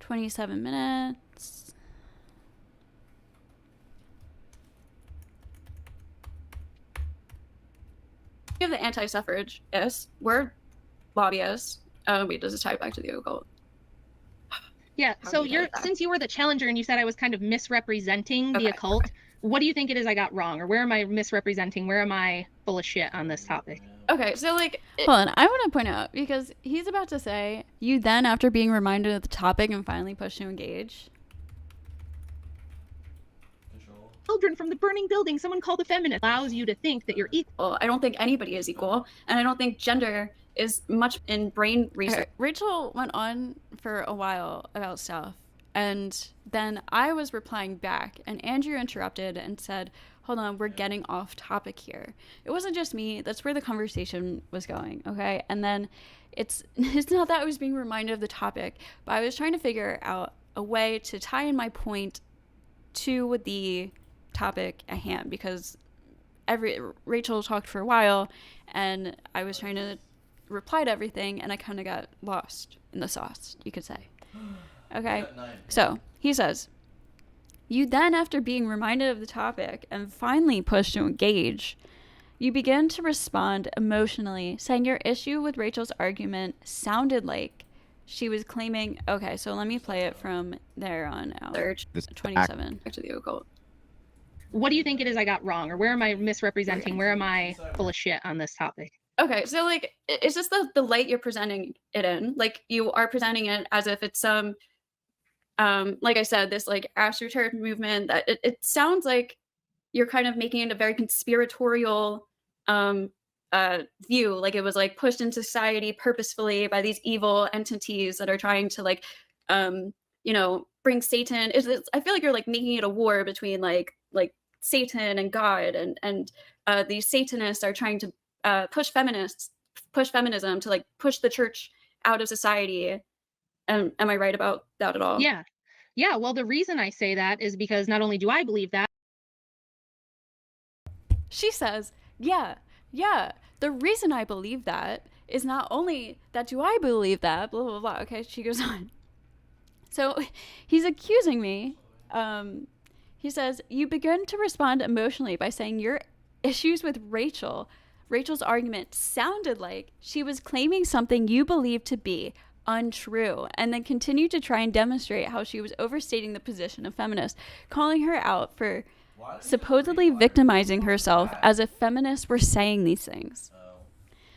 27 minutes. We have the anti-suffragists. We're lobbyists. Wait, does this tie back to the occult? Yeah, so since you were the challenger and you said I was kind of misrepresenting the occult, what do you think it is I got wrong? Or where am I misrepresenting? Where am I full of shit on this topic? Okay, so hold on, I want to point out, because he's about to say, you then, after being reminded of the topic and finally pushed to engage. Children from the burning building, someone called a feminist, allows you to think that you're equal. Well, I don't think anybody is equal, and I don't think gender is much in brain research. Rachel went on for a while about stuff, and then I was replying back, and Andrew interrupted and said, hold on, we're getting off topic here. It wasn't just me, that's where the conversation was going, okay? And then it's not that I was being reminded of the topic, but I was trying to figure out a way to tie in my point to the topic at hand, because Rachel talked for a while, and I was trying to reply to everything, and I kind of got lost in the sauce, you could say. Okay, so he says, you then, after being reminded of the topic and finally pushed to engage, you begin to respond emotionally, saying your issue with Rachel's argument sounded like she was claiming. Okay, so let me play it from there on out. 27, back to the occult. What do you think it is I got wrong? Or where am I misrepresenting? Where am I full of shit on this topic? Okay, so it's just the light you're presenting it in. You are presenting it as if it's some, like I said, this astroturf movement that it sounds like you're kind of making it a very conspiratorial view. It was pushed into society purposefully by these evil entities that are trying to bring Satan. I feel like you're making it a war between Satan and God, and these Satanists are trying to push feminism to push the church out of society. Am I right about that at all? Yeah, well, the reason I say that is because not only do I believe that, she says, yeah, the reason I believe that is not only that do I believe that, blah, blah, blah. Okay, she goes on. So he's accusing me. He says, you begin to respond emotionally by saying your issues with Rachel's argument sounded like she was claiming something you believed to be untrue, and then continued to try and demonstrate how she was overstating the position of feminists, calling her out for supposedly victimizing herself as if feminists were saying these things.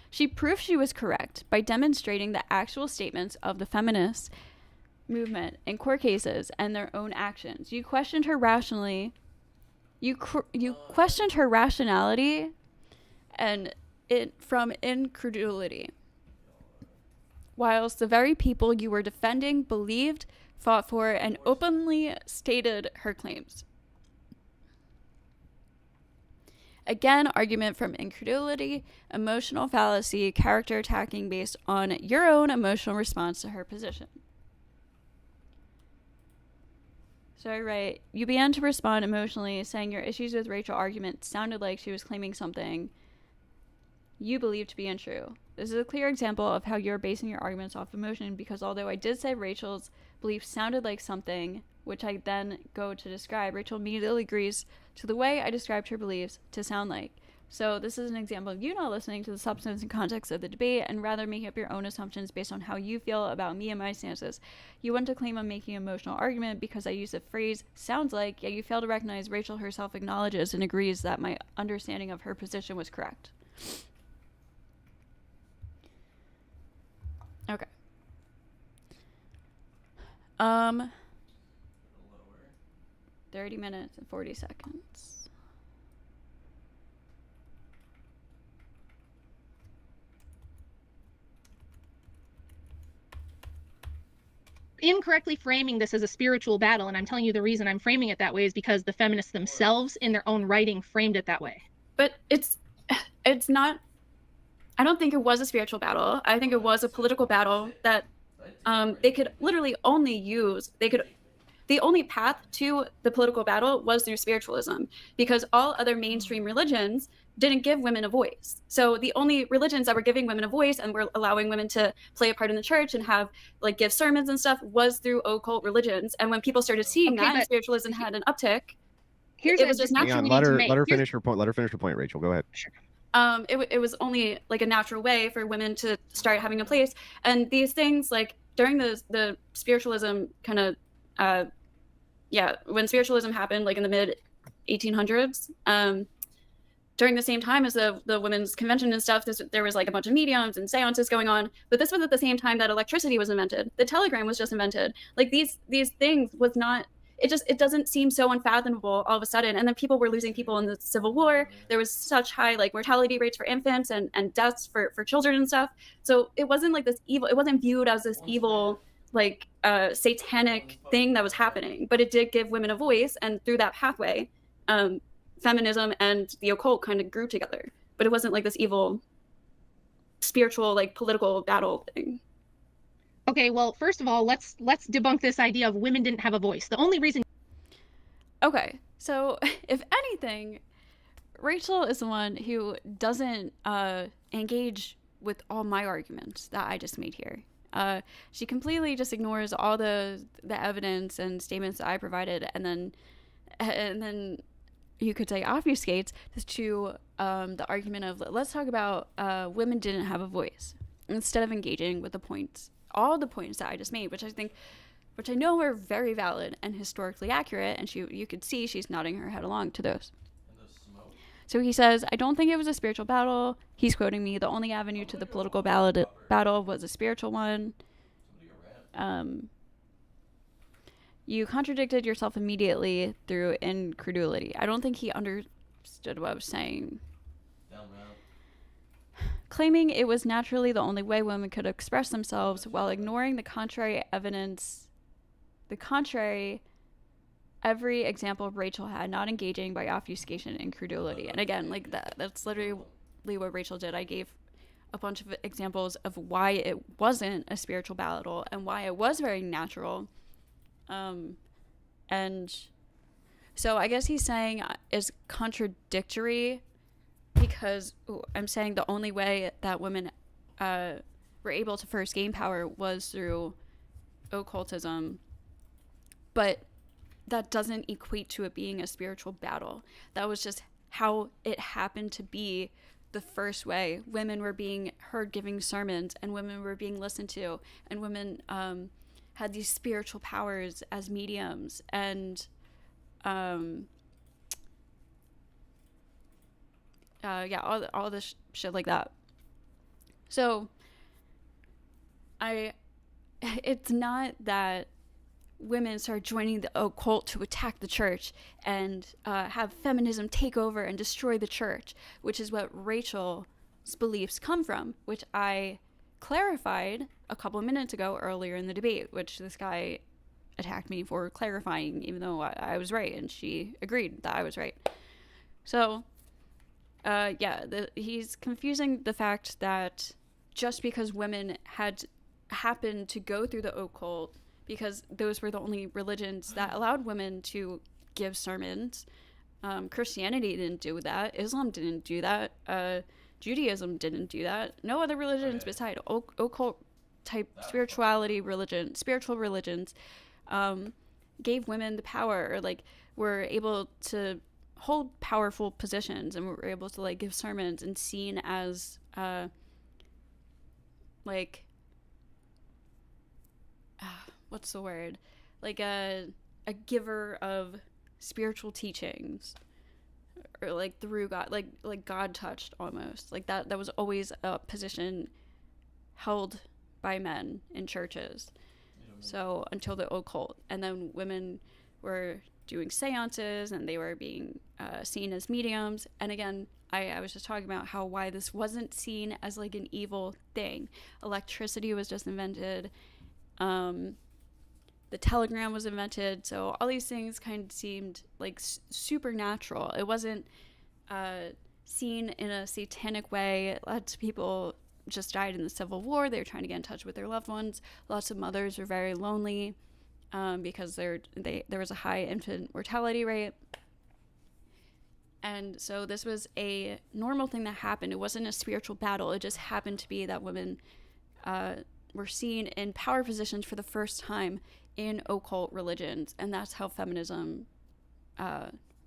She proved she was correct by demonstrating the actual statements of the feminist movement in court cases and their own actions. You questioned her rationally. You questioned her rationality and from incredulity, whilst the very people you were defending believed, fought for, and openly stated her claims. Again, argument from incredulity, emotional fallacy, character attacking based on your own emotional response to her position. So I write, you began to respond emotionally, saying your issues with Rachel's argument sounded like she was claiming something you believe to be untrue. This is a clear example of how you're basing your arguments off emotion, because although I did say Rachel's belief sounded like something, which I then go to describe, Rachel immediately agrees to the way I described her beliefs to sound like. So this is an example of you not listening to the substance and context of the debate, and rather making up your own assumptions based on how you feel about me and my stances. You want to claim I'm making an emotional argument because I use the phrase sounds like, yet you fail to recognize Rachel herself acknowledges and agrees that my understanding of her position was correct. Okay. Um, Lower. 30 minutes and 40 seconds. Incorrectly framing this as a spiritual battle, and I'm telling you the reason I'm framing it that way is because the feminists themselves in their own writing framed it that way. But it's not. I don't think it was a spiritual battle. I think it was a political battle that they could literally only use. The only path to the political battle was through spiritualism, because all other mainstream religions didn't give women a voice. So the only religions that were giving women a voice and were allowing women to play a part in the church and have like give sermons and stuff was through occult religions. And when people started seeing that and spiritualism had an uptick, it was just natural. Hang on, let her finish her point. Let her finish her point, Rachel. Go ahead. Sure. It was only like a natural way for women to start having a place. And these things, like during the spiritualism kind of when spiritualism happened, like in the mid 1800s, during the same time as the women's convention and stuff, there was like a bunch of mediums and seances going on. But this was at the same time that electricity was invented. The telegram was just invented. Like these things was not. It doesn't seem so unfathomable all of a sudden. And then people were losing people in the Civil War. There was such high like mortality rates for infants and deaths for children and stuff. So it wasn't like this evil. It wasn't viewed as this evil like satanic thing that was happening. But it did give women a voice, and through that pathway, feminism and the occult kind of grew together. But it wasn't like this evil spiritual like political battle thing. Okay, well, first of all, let's debunk this idea of women didn't have a voice. The only reason. Okay, so if anything, Rachel is the one who doesn't engage with all my arguments that I just made here. She completely just ignores all the evidence and statements that I provided, and then you could say obfuscates to the argument of let's talk about women didn't have a voice, instead of engaging with all the points that I just made, which I know are very valid and historically accurate, and you could see she's nodding her head along to those. So he says, I don't think it was a spiritual battle. He's quoting me, the only avenue to the political battle was a spiritual one. You contradicted yourself immediately through incredulity. I don't think he understood what I was saying. Claiming it was naturally the only way women could express themselves while ignoring the contrary evidence. Every example Rachel had, not engaging by obfuscation and credulity. And again, like that's literally what Rachel did. I gave a bunch of examples of why it wasn't a spiritual battle and why it was very natural. And so I guess he's saying is contradictory, because I'm saying the only way that women were able to first gain power was through occultism, but that doesn't equate to it being a spiritual battle. That was just how it happened to be the first way. Women were being heard giving sermons, and women were being listened to, and women had these spiritual powers as mediums, and all this shit like that. So it's not that women start joining the occult to attack the church and have feminism take over and destroy the church, which is what Rachel's beliefs come from, which I clarified a couple of minutes ago earlier in the debate, which this guy attacked me for clarifying, even though I was right, and she agreed that I was right. So he's confusing the fact that just because women had happened to go through the occult, because those were the only religions that allowed women to give sermons. Christianity didn't do that. Islam didn't do that. Judaism didn't do that. No other religions beside occult type spiritual religions gave women the power, or like were able to hold powerful positions, and were able to like give sermons and seen as what's the word? Like a giver of spiritual teachings, or like through God, like God touched almost. Like that was always a position held by men in churches. So until the occult, and then women were doing seances and they were being seen as mediums. And again, I was just talking about why this wasn't seen as like an evil thing. Electricity was just invented. The telegram was invented. So all these things kind of seemed like supernatural. It wasn't seen in a satanic way. Lots of people just died in the Civil War. They were trying to get in touch with their loved ones. Lots of mothers were very lonely because there was a high infant mortality rate. And so this was a normal thing that happened. It wasn't a spiritual battle. It just happened to be that women were seen in power positions for the first time in occult religions. And that's how feminism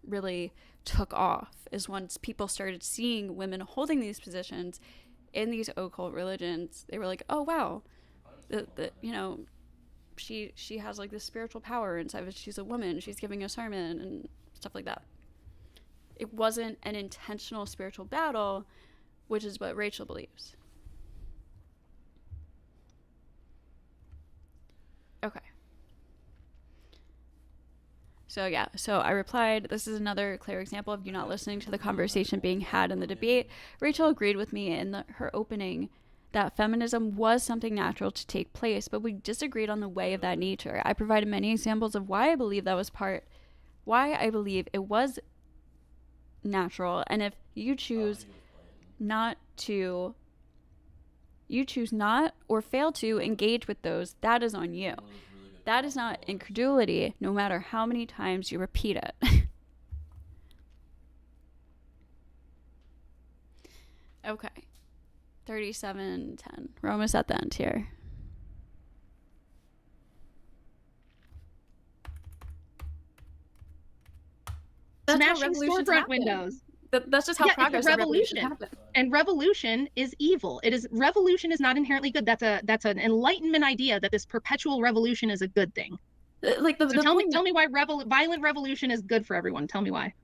really took off, is once people started seeing women holding these positions in these occult religions. They were like, oh, wow, she has like this spiritual power inside of it. She's a woman. She's giving a sermon and stuff like that. It wasn't an intentional spiritual battle, which is what Rachel believes. Okay. So yeah, so I replied, this is another clear example of you not listening to the conversation being had in the debate. Rachel agreed with me in her opening that feminism was something natural to take place, but we disagreed on the way of that nature. I provided many examples of why I believe I believe it was natural, and if you choose not or fail to engage with those, that is on you. That is not incredulity, no matter how many times you repeat it. Okay. 37:10. We're almost at the end here. Smashing storefront windows. That's just how progress and revolution happen. And revolution is evil. Revolution is not inherently good. That's an Enlightenment idea that this perpetual revolution is a good thing. Like tell me why violent revolution is good for everyone. Tell me why.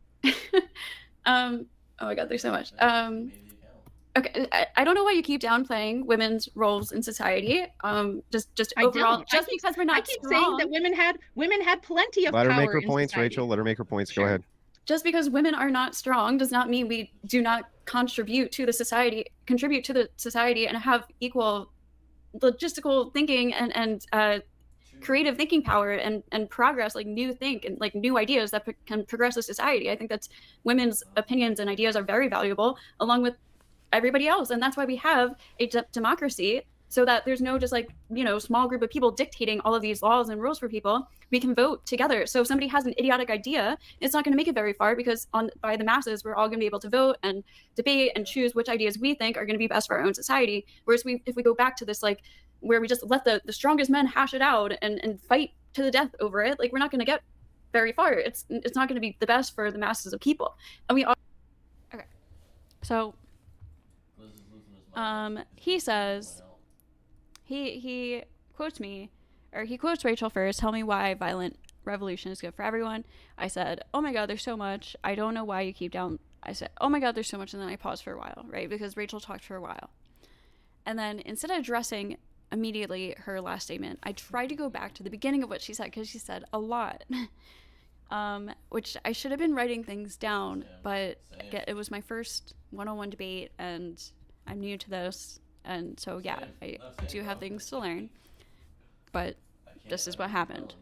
Oh my God, there's so much. Okay, I don't know why you keep downplaying women's roles in society. Just overall, just because we're not. I keep saying that women had plenty of power. Let her make her in points, society. Rachel. Let her make her points. Sure. Go ahead. Just because women are not strong does not mean we do not contribute to the society and have equal logistical thinking and creative thinking power and progress, like new ideas that can progress the society. I think that's women's opinions and ideas are very valuable along with everybody else. And that's why we have a democracy, so that there's no just small group of people dictating all of these laws and rules for people. We can vote together. So if somebody has an idiotic idea, it's not going to make it very far, because by the masses, we're all going to be able to vote and debate and choose which ideas we think are going to be best for our own society. Whereas if we go back to this, where we just let the strongest men hash it out and fight to the death over it, we're not going to get very far. It's not going to be the best for the masses of people. And we all... Okay. So he says... He quotes me, or he quotes Rachel first. Tell me why violent revolution is good for everyone. I said, oh my God, there's so much. I don't know why you keep down. I said, oh my God, there's so much. And then I paused for a while, right? Because Rachel talked for a while. And then instead of addressing immediately her last statement, I tried to go back to the beginning of what she said, because she said a lot, which I should have been writing things down. But it was my first one-on-one debate, and I'm new to this. And so, yeah, I do have things to learn, but this is what happened.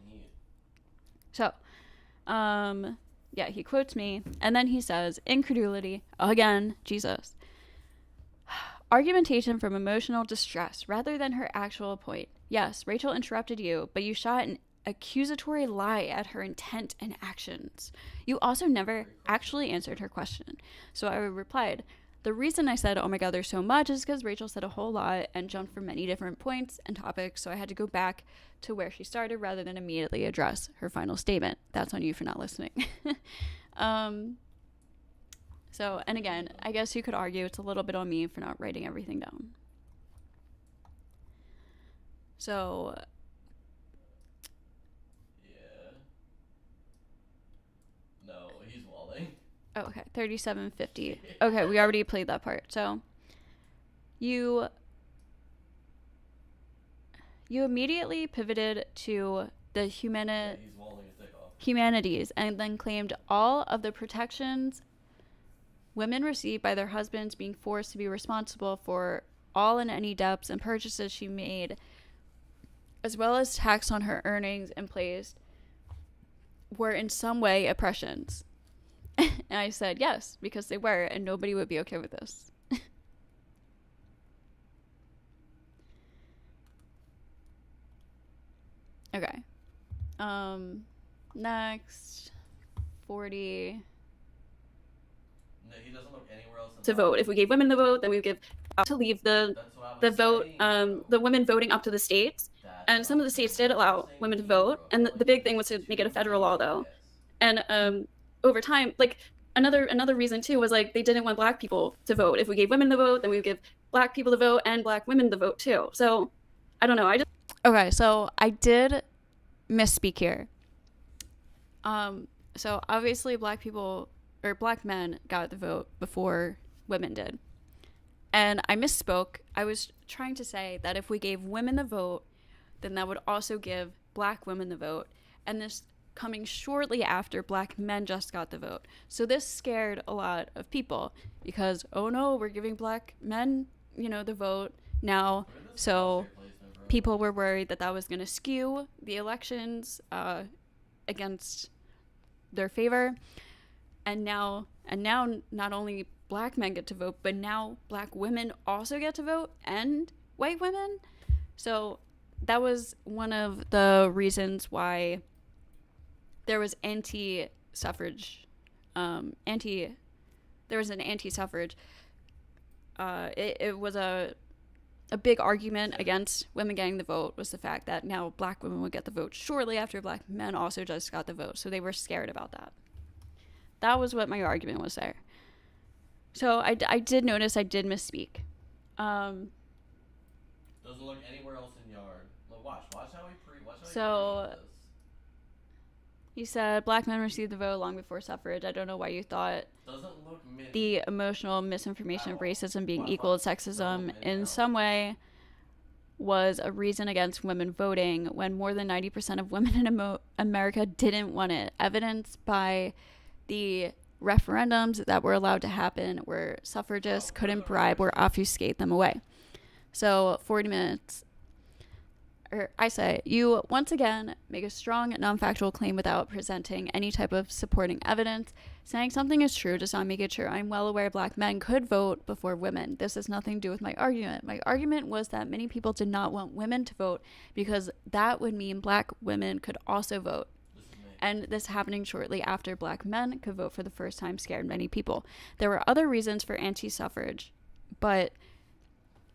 So, yeah, he quotes me, and then he says, incredulity, again, Jesus. Argumentation from emotional distress rather than her actual point. Yes, Rachel interrupted you, but you shot an accusatory lie at her intent and actions. You also never actually answered her question. So I replied, the reason I said, oh my God, there's so much, is because Rachel said a whole lot and jumped from many different points and topics, so I had to go back to where she started rather than immediately address her final statement. That's on you for not listening. So, and again, I guess you could argue it's a little bit on me for not writing everything down. So... Yeah. No, he's walling. Oh, okay, 37:50. Okay, we already played that part. So, you you immediately pivoted to the Yeah, he's walling his dick off. humanities and then claimed all of the protections women receive by their husbands, being forced to be responsible for all and any debts and purchases she made, as well as tax on her earnings and placed, were in some way oppressions. And I said yes, because they were, and nobody would be okay with this. Okay. Next, 40. No, he doesn't look anywhere else in To vote. If we gave women the vote, then we would give to leave the vote, the women voting up to the states. And some of the states did allow women to vote, and the big thing was to make it a federal law, though. And over time, like another reason too was like they didn't want black people to vote. If we gave women the vote, then we would give black people the vote and black women the vote too. So I don't know. Okay. So I did misspeak here. So obviously black people or black men got the vote before women did. And I misspoke. I was trying to say that if we gave women the vote, then that would also give black women the vote. And this coming shortly after black men just got the vote. So this scared a lot of people because, oh no, we're giving black men, the vote now. So people were worried that that was going to skew the elections against their favor. And now not only black men get to vote, but now black women also get to vote and white women. So that was one of the reasons why there was anti-suffrage. There was an anti-suffrage. It was a big argument against women getting the vote was the fact that now black women would get the vote shortly after black men also just got the vote. So they were scared about that. That was what my argument was there. So I did notice I did misspeak. Doesn't look anywhere else in yard. Look, watch how he So you said black men received the vote long before suffrage. I don't know why you thought doesn't look the emotional misinformation of racism being equal to sexism in some way was a reason against women voting when more than 90% of women in America didn't want it. Evidenced by the referendums that were allowed to happen where suffragists couldn't bribe or obfuscate them away. So 40 minutes. I say, you once again make a strong non-factual claim without presenting any type of supporting evidence. Saying something is true does not make it true. I'm well aware black men could vote before women. This has nothing to do with my argument. My argument was that many people did not want women to vote because that would mean black women could also vote. And this happening shortly after black men could vote for the first time scared many people. There were other reasons for anti-suffrage, but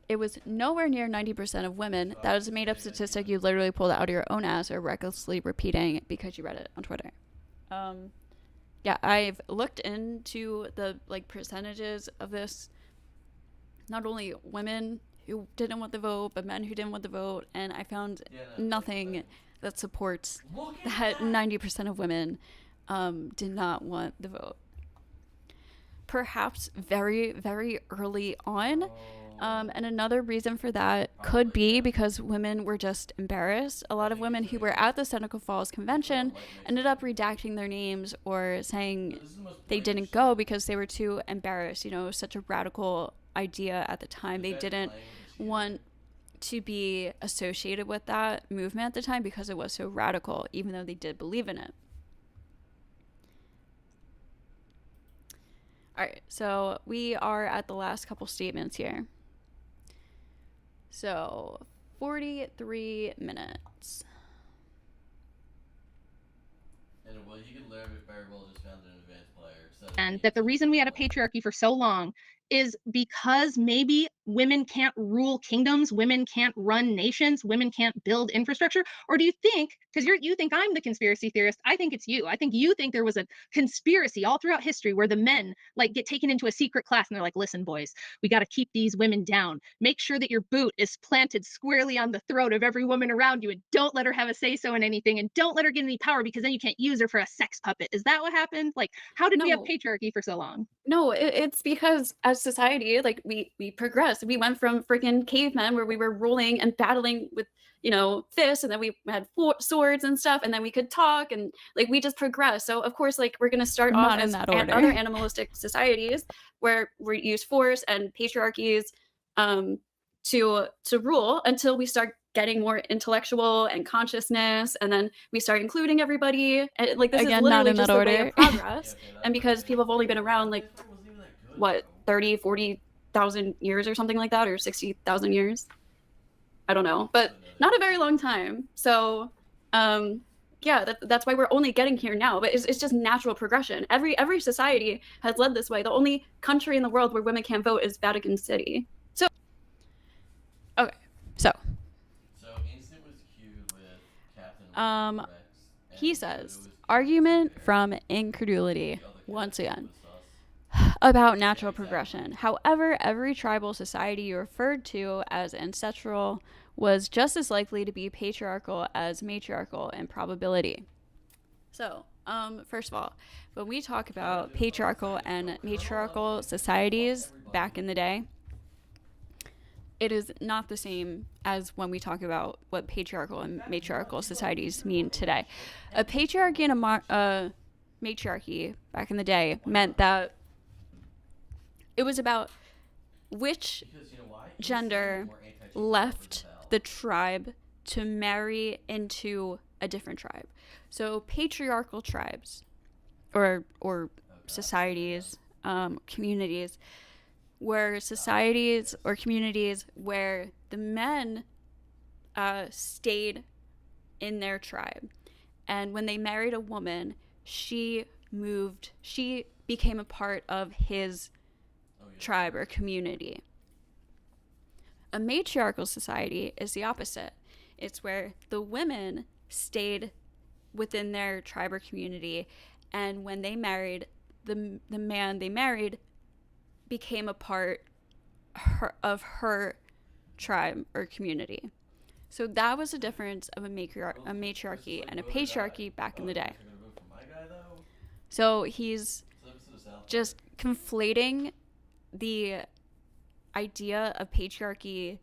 it was nowhere near 90% of women. That was a made-up statistic you literally pulled out of your own ass or recklessly repeating because you read it on Twitter. Yeah, I've looked into the percentages of this. Not only women who didn't want the vote, but men who didn't want the vote, and I found nothing that supports that 90% of women did not want the vote. Perhaps very, very early on. And another reason for that could be because women were just embarrassed. A lot of women who were at the Seneca Falls Convention ended up redacting their names or saying they didn't go because they were too embarrassed. It was such a radical idea at the time. They didn't want to be associated with that movement at the time because it was so radical, even though they did believe in it. All right, so we are at the last couple statements here. So 43 minutes. And well, you could very well just found an advanced player. And that the reason we had a patriarchy for so long is because maybe women can't rule kingdoms, women can't run nations, women can't build infrastructure? Or do you think, because you think I'm the conspiracy theorist, I think it's you. I think you think there was a conspiracy all throughout history where the men get taken into a secret class and they're like, listen, boys, we got to keep these women down. Make sure that your boot is planted squarely on the throat of every woman around you and don't let her have a say-so in anything and don't let her get any power because then you can't use her for a sex puppet. Is that what happened? How did we have patriarchy for so long? No, it's because as as society, like we progressed. We went from freaking cavemen where we were ruling and battling with, you know, fists, and then we had swords and stuff, and then we could talk, and like we just progressed. So of course, like we're gonna start off Not in as that order. other animalistic societies where we use force and patriarchies to rule until we start getting more intellectual and consciousness, and then we start including everybody. And like this Again, is not literally in just that the way order. of progress. And because people have only been around like what 30, 40,000 years or something like that, or 60,000 years, I don't know, but not a very long time. So yeah, that's why we're only getting here now. But it's just natural progression. Every society has led this way. The only country in the world where women can't vote is Vatican City. So okay, so Instant was cued with Captain Rex, he says, argument from incredulity once again about natural progression. However, every tribal society referred to as ancestral was just as likely to be patriarchal as matriarchal in probability. So, first of all, when we talk about patriarchal and matriarchal societies back in the day, it is not the same as when we talk about what patriarchal and matriarchal societies mean today. A patriarchy and a matriarchy back in the day meant that it was about which gender left the tribe to marry into a different tribe. So patriarchal tribes or societies, communities, were societies or communities where the men stayed in their tribe. And when they married a woman, she became a part of his tribe or community. A matriarchal society is the opposite. It's where the women stayed within their tribe or community, and when they married, the man they married became a part of her tribe or community. So that was the difference of a matriarchy and a patriarchy back in the day. So he's just conflating the idea of patriarchy,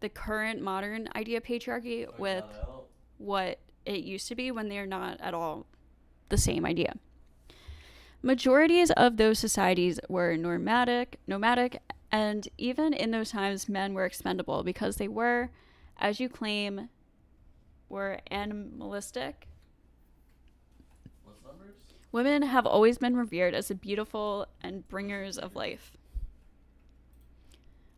the current modern idea of patriarchy, with what it used to be, when they're not at all the same idea. Majorities of those societies were nomadic, and even in those times, men were expendable because they were, as you claim, were animalistic. What's numbers? Women have always been revered as the beautiful and bringers of life.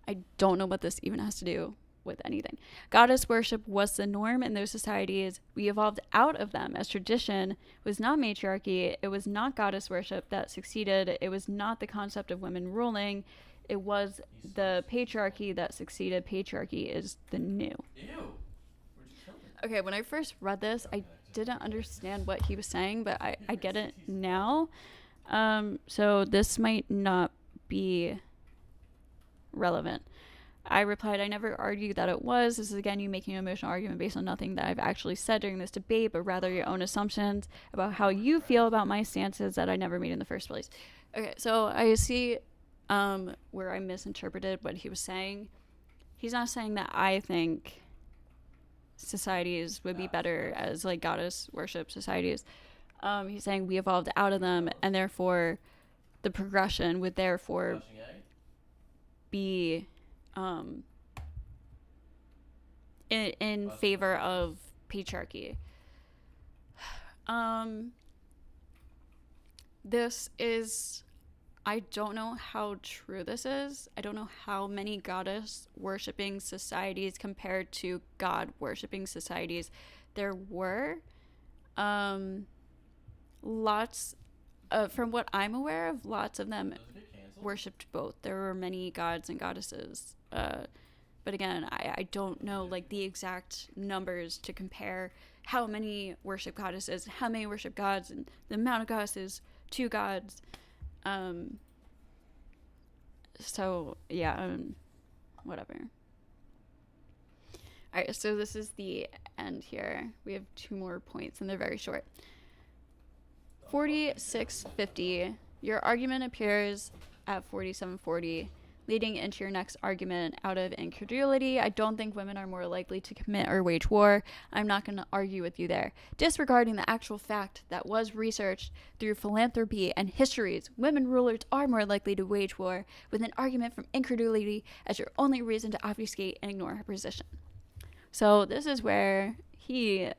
I don't know what this even has to do with anything. Goddess worship was the norm in those societies. We evolved out of them as tradition was not matriarchy. It was not goddess worship that succeeded. It was not the concept of women ruling. It was the patriarchy that succeeded. Patriarchy is the new. Ew. Okay, when I first read this, I didn't understand what he was saying, but I get it now. So this might not be relevant. I replied, I never argued that it was. This is again you making an emotional argument based on nothing that I've actually said during this debate, but rather your own assumptions about how you feel about my stances that I never made in the first place. Okay, so I see where I misinterpreted what he was saying. He's not saying that I think societies would be better as like goddess worship societies. He's saying we evolved out of them, and therefore the progression would therefore be in favor of patriarchy. This is, I don't know how true this is. I don't know how many goddess worshipping societies compared to God worshipping societies there were. Lots, from what I'm aware of, lots of them worshipped both. There were many gods and goddesses. But again, I don't know like the exact numbers to compare how many worship goddesses, how many worship gods, and the amount of goddesses to gods. So yeah, whatever. All right, so this is the end here. We have 2 more points, and they're very short. 4650. Your argument appears at 4740. leading into your next argument out of incredulity. I don't think women are more likely to commit or wage war. I'm not going to argue with you there. Disregarding the actual fact that was researched through philanthropy and histories, women rulers are more likely to wage war, with an argument from incredulity as your only reason to obfuscate and ignore her position. So this is where he,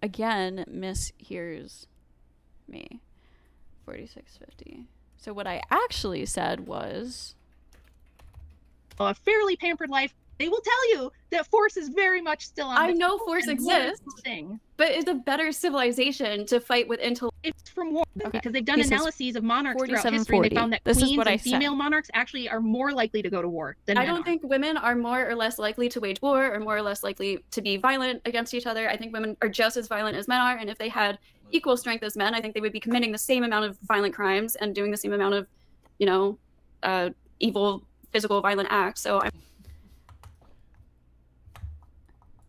again, mishears me. 4650. So what I actually said was, a fairly pampered life, they will tell you that force is very much still on. I know force exists, but it's a better civilization to fight with intellect. It's from war, Okay. because they've done analyses of monarchs throughout history, and they found that This is queens what I and female said. monarchs actually are more likely to go to war than I men don't are. think women are more or less likely to wage war or more or less likely to be violent against each other. I think women are just as violent as men are, and if they had equal strength as men, I think they would be committing the same amount of violent crimes and doing the same amount of, you know, evil, physical, violent acts. So I'm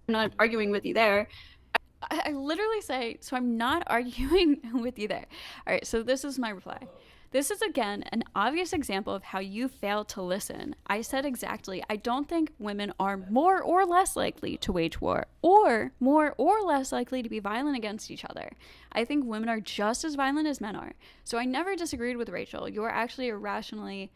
not arguing with you there. I literally say, so I'm not arguing with you there. All right, so this is my reply. This is, again, an obvious example of how you fail to listen. I said exactly, I don't think women are more or less likely to wage war or more or less likely to be violent against each other. I think women are just as violent as men are. So I never disagreed with Rachel. You're actually irrationally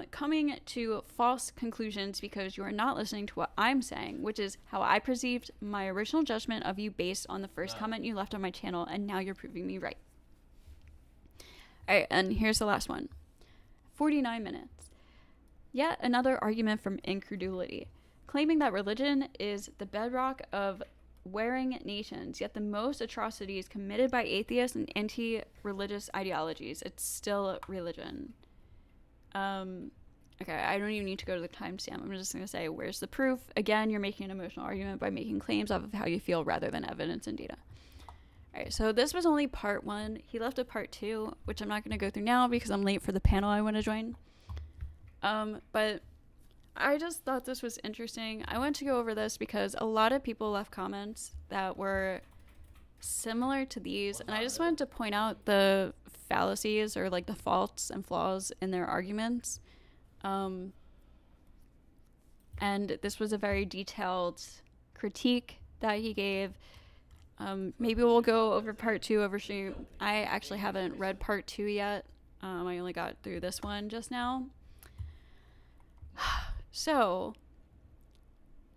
coming to false conclusions because you are not listening to what I'm saying, which is how I perceived my original judgment of you based on the first comment you left on my channel, and now you're proving me right. All right, and here's the last one. 49 minutes. Yet another argument from incredulity, claiming that religion is the bedrock of warring nations, yet the most atrocities committed by atheists and anti-religious ideologies, it's still religion. Okay, I don't even need to go to the timestamp. I'm just going to say, where's the proof? Again, you're making an emotional argument by making claims off of how you feel rather than evidence and data. All right, so this was only part 1. He left a part 2, which I'm not going to go through now because I'm late for the panel I want to join. But I just thought this was interesting. I wanted to go over this because a lot of people left comments that were similar to these, and I just wanted to point out the fallacies or like the faults and flaws in their arguments. And this was a very detailed critique that he gave. Maybe we'll go over part 2 over stream. I actually haven't read part 2 yet. I only got through this one just now. So,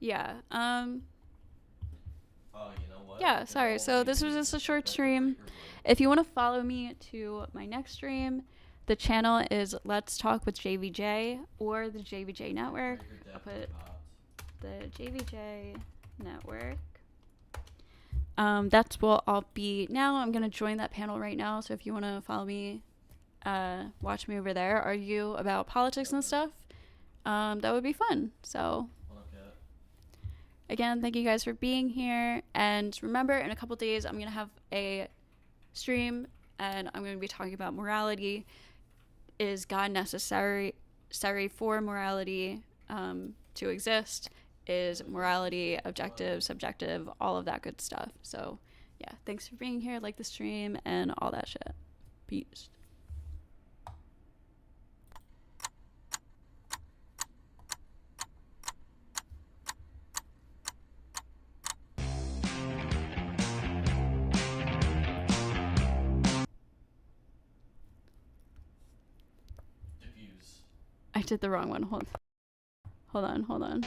yeah. Yeah, sorry. So this was just a short stream. If you want to follow me to my next stream, the channel is Let's Talk with JVJ or the JVJ Network. I'll put the JVJ Network. That's what I'll be now. I'm going to join that panel right now. So if you want to follow me, watch me over there, argue about politics and stuff, that would be fun. So again, thank you guys for being here. And remember, in a couple days, I'm going to have a stream and I'm going to be talking about morality. Is God necessary for morality to exist? Is morality objective, subjective, all of that good stuff. So yeah, thanks for being here, like the stream and all that shit. Peace. I did the wrong one. Hold on.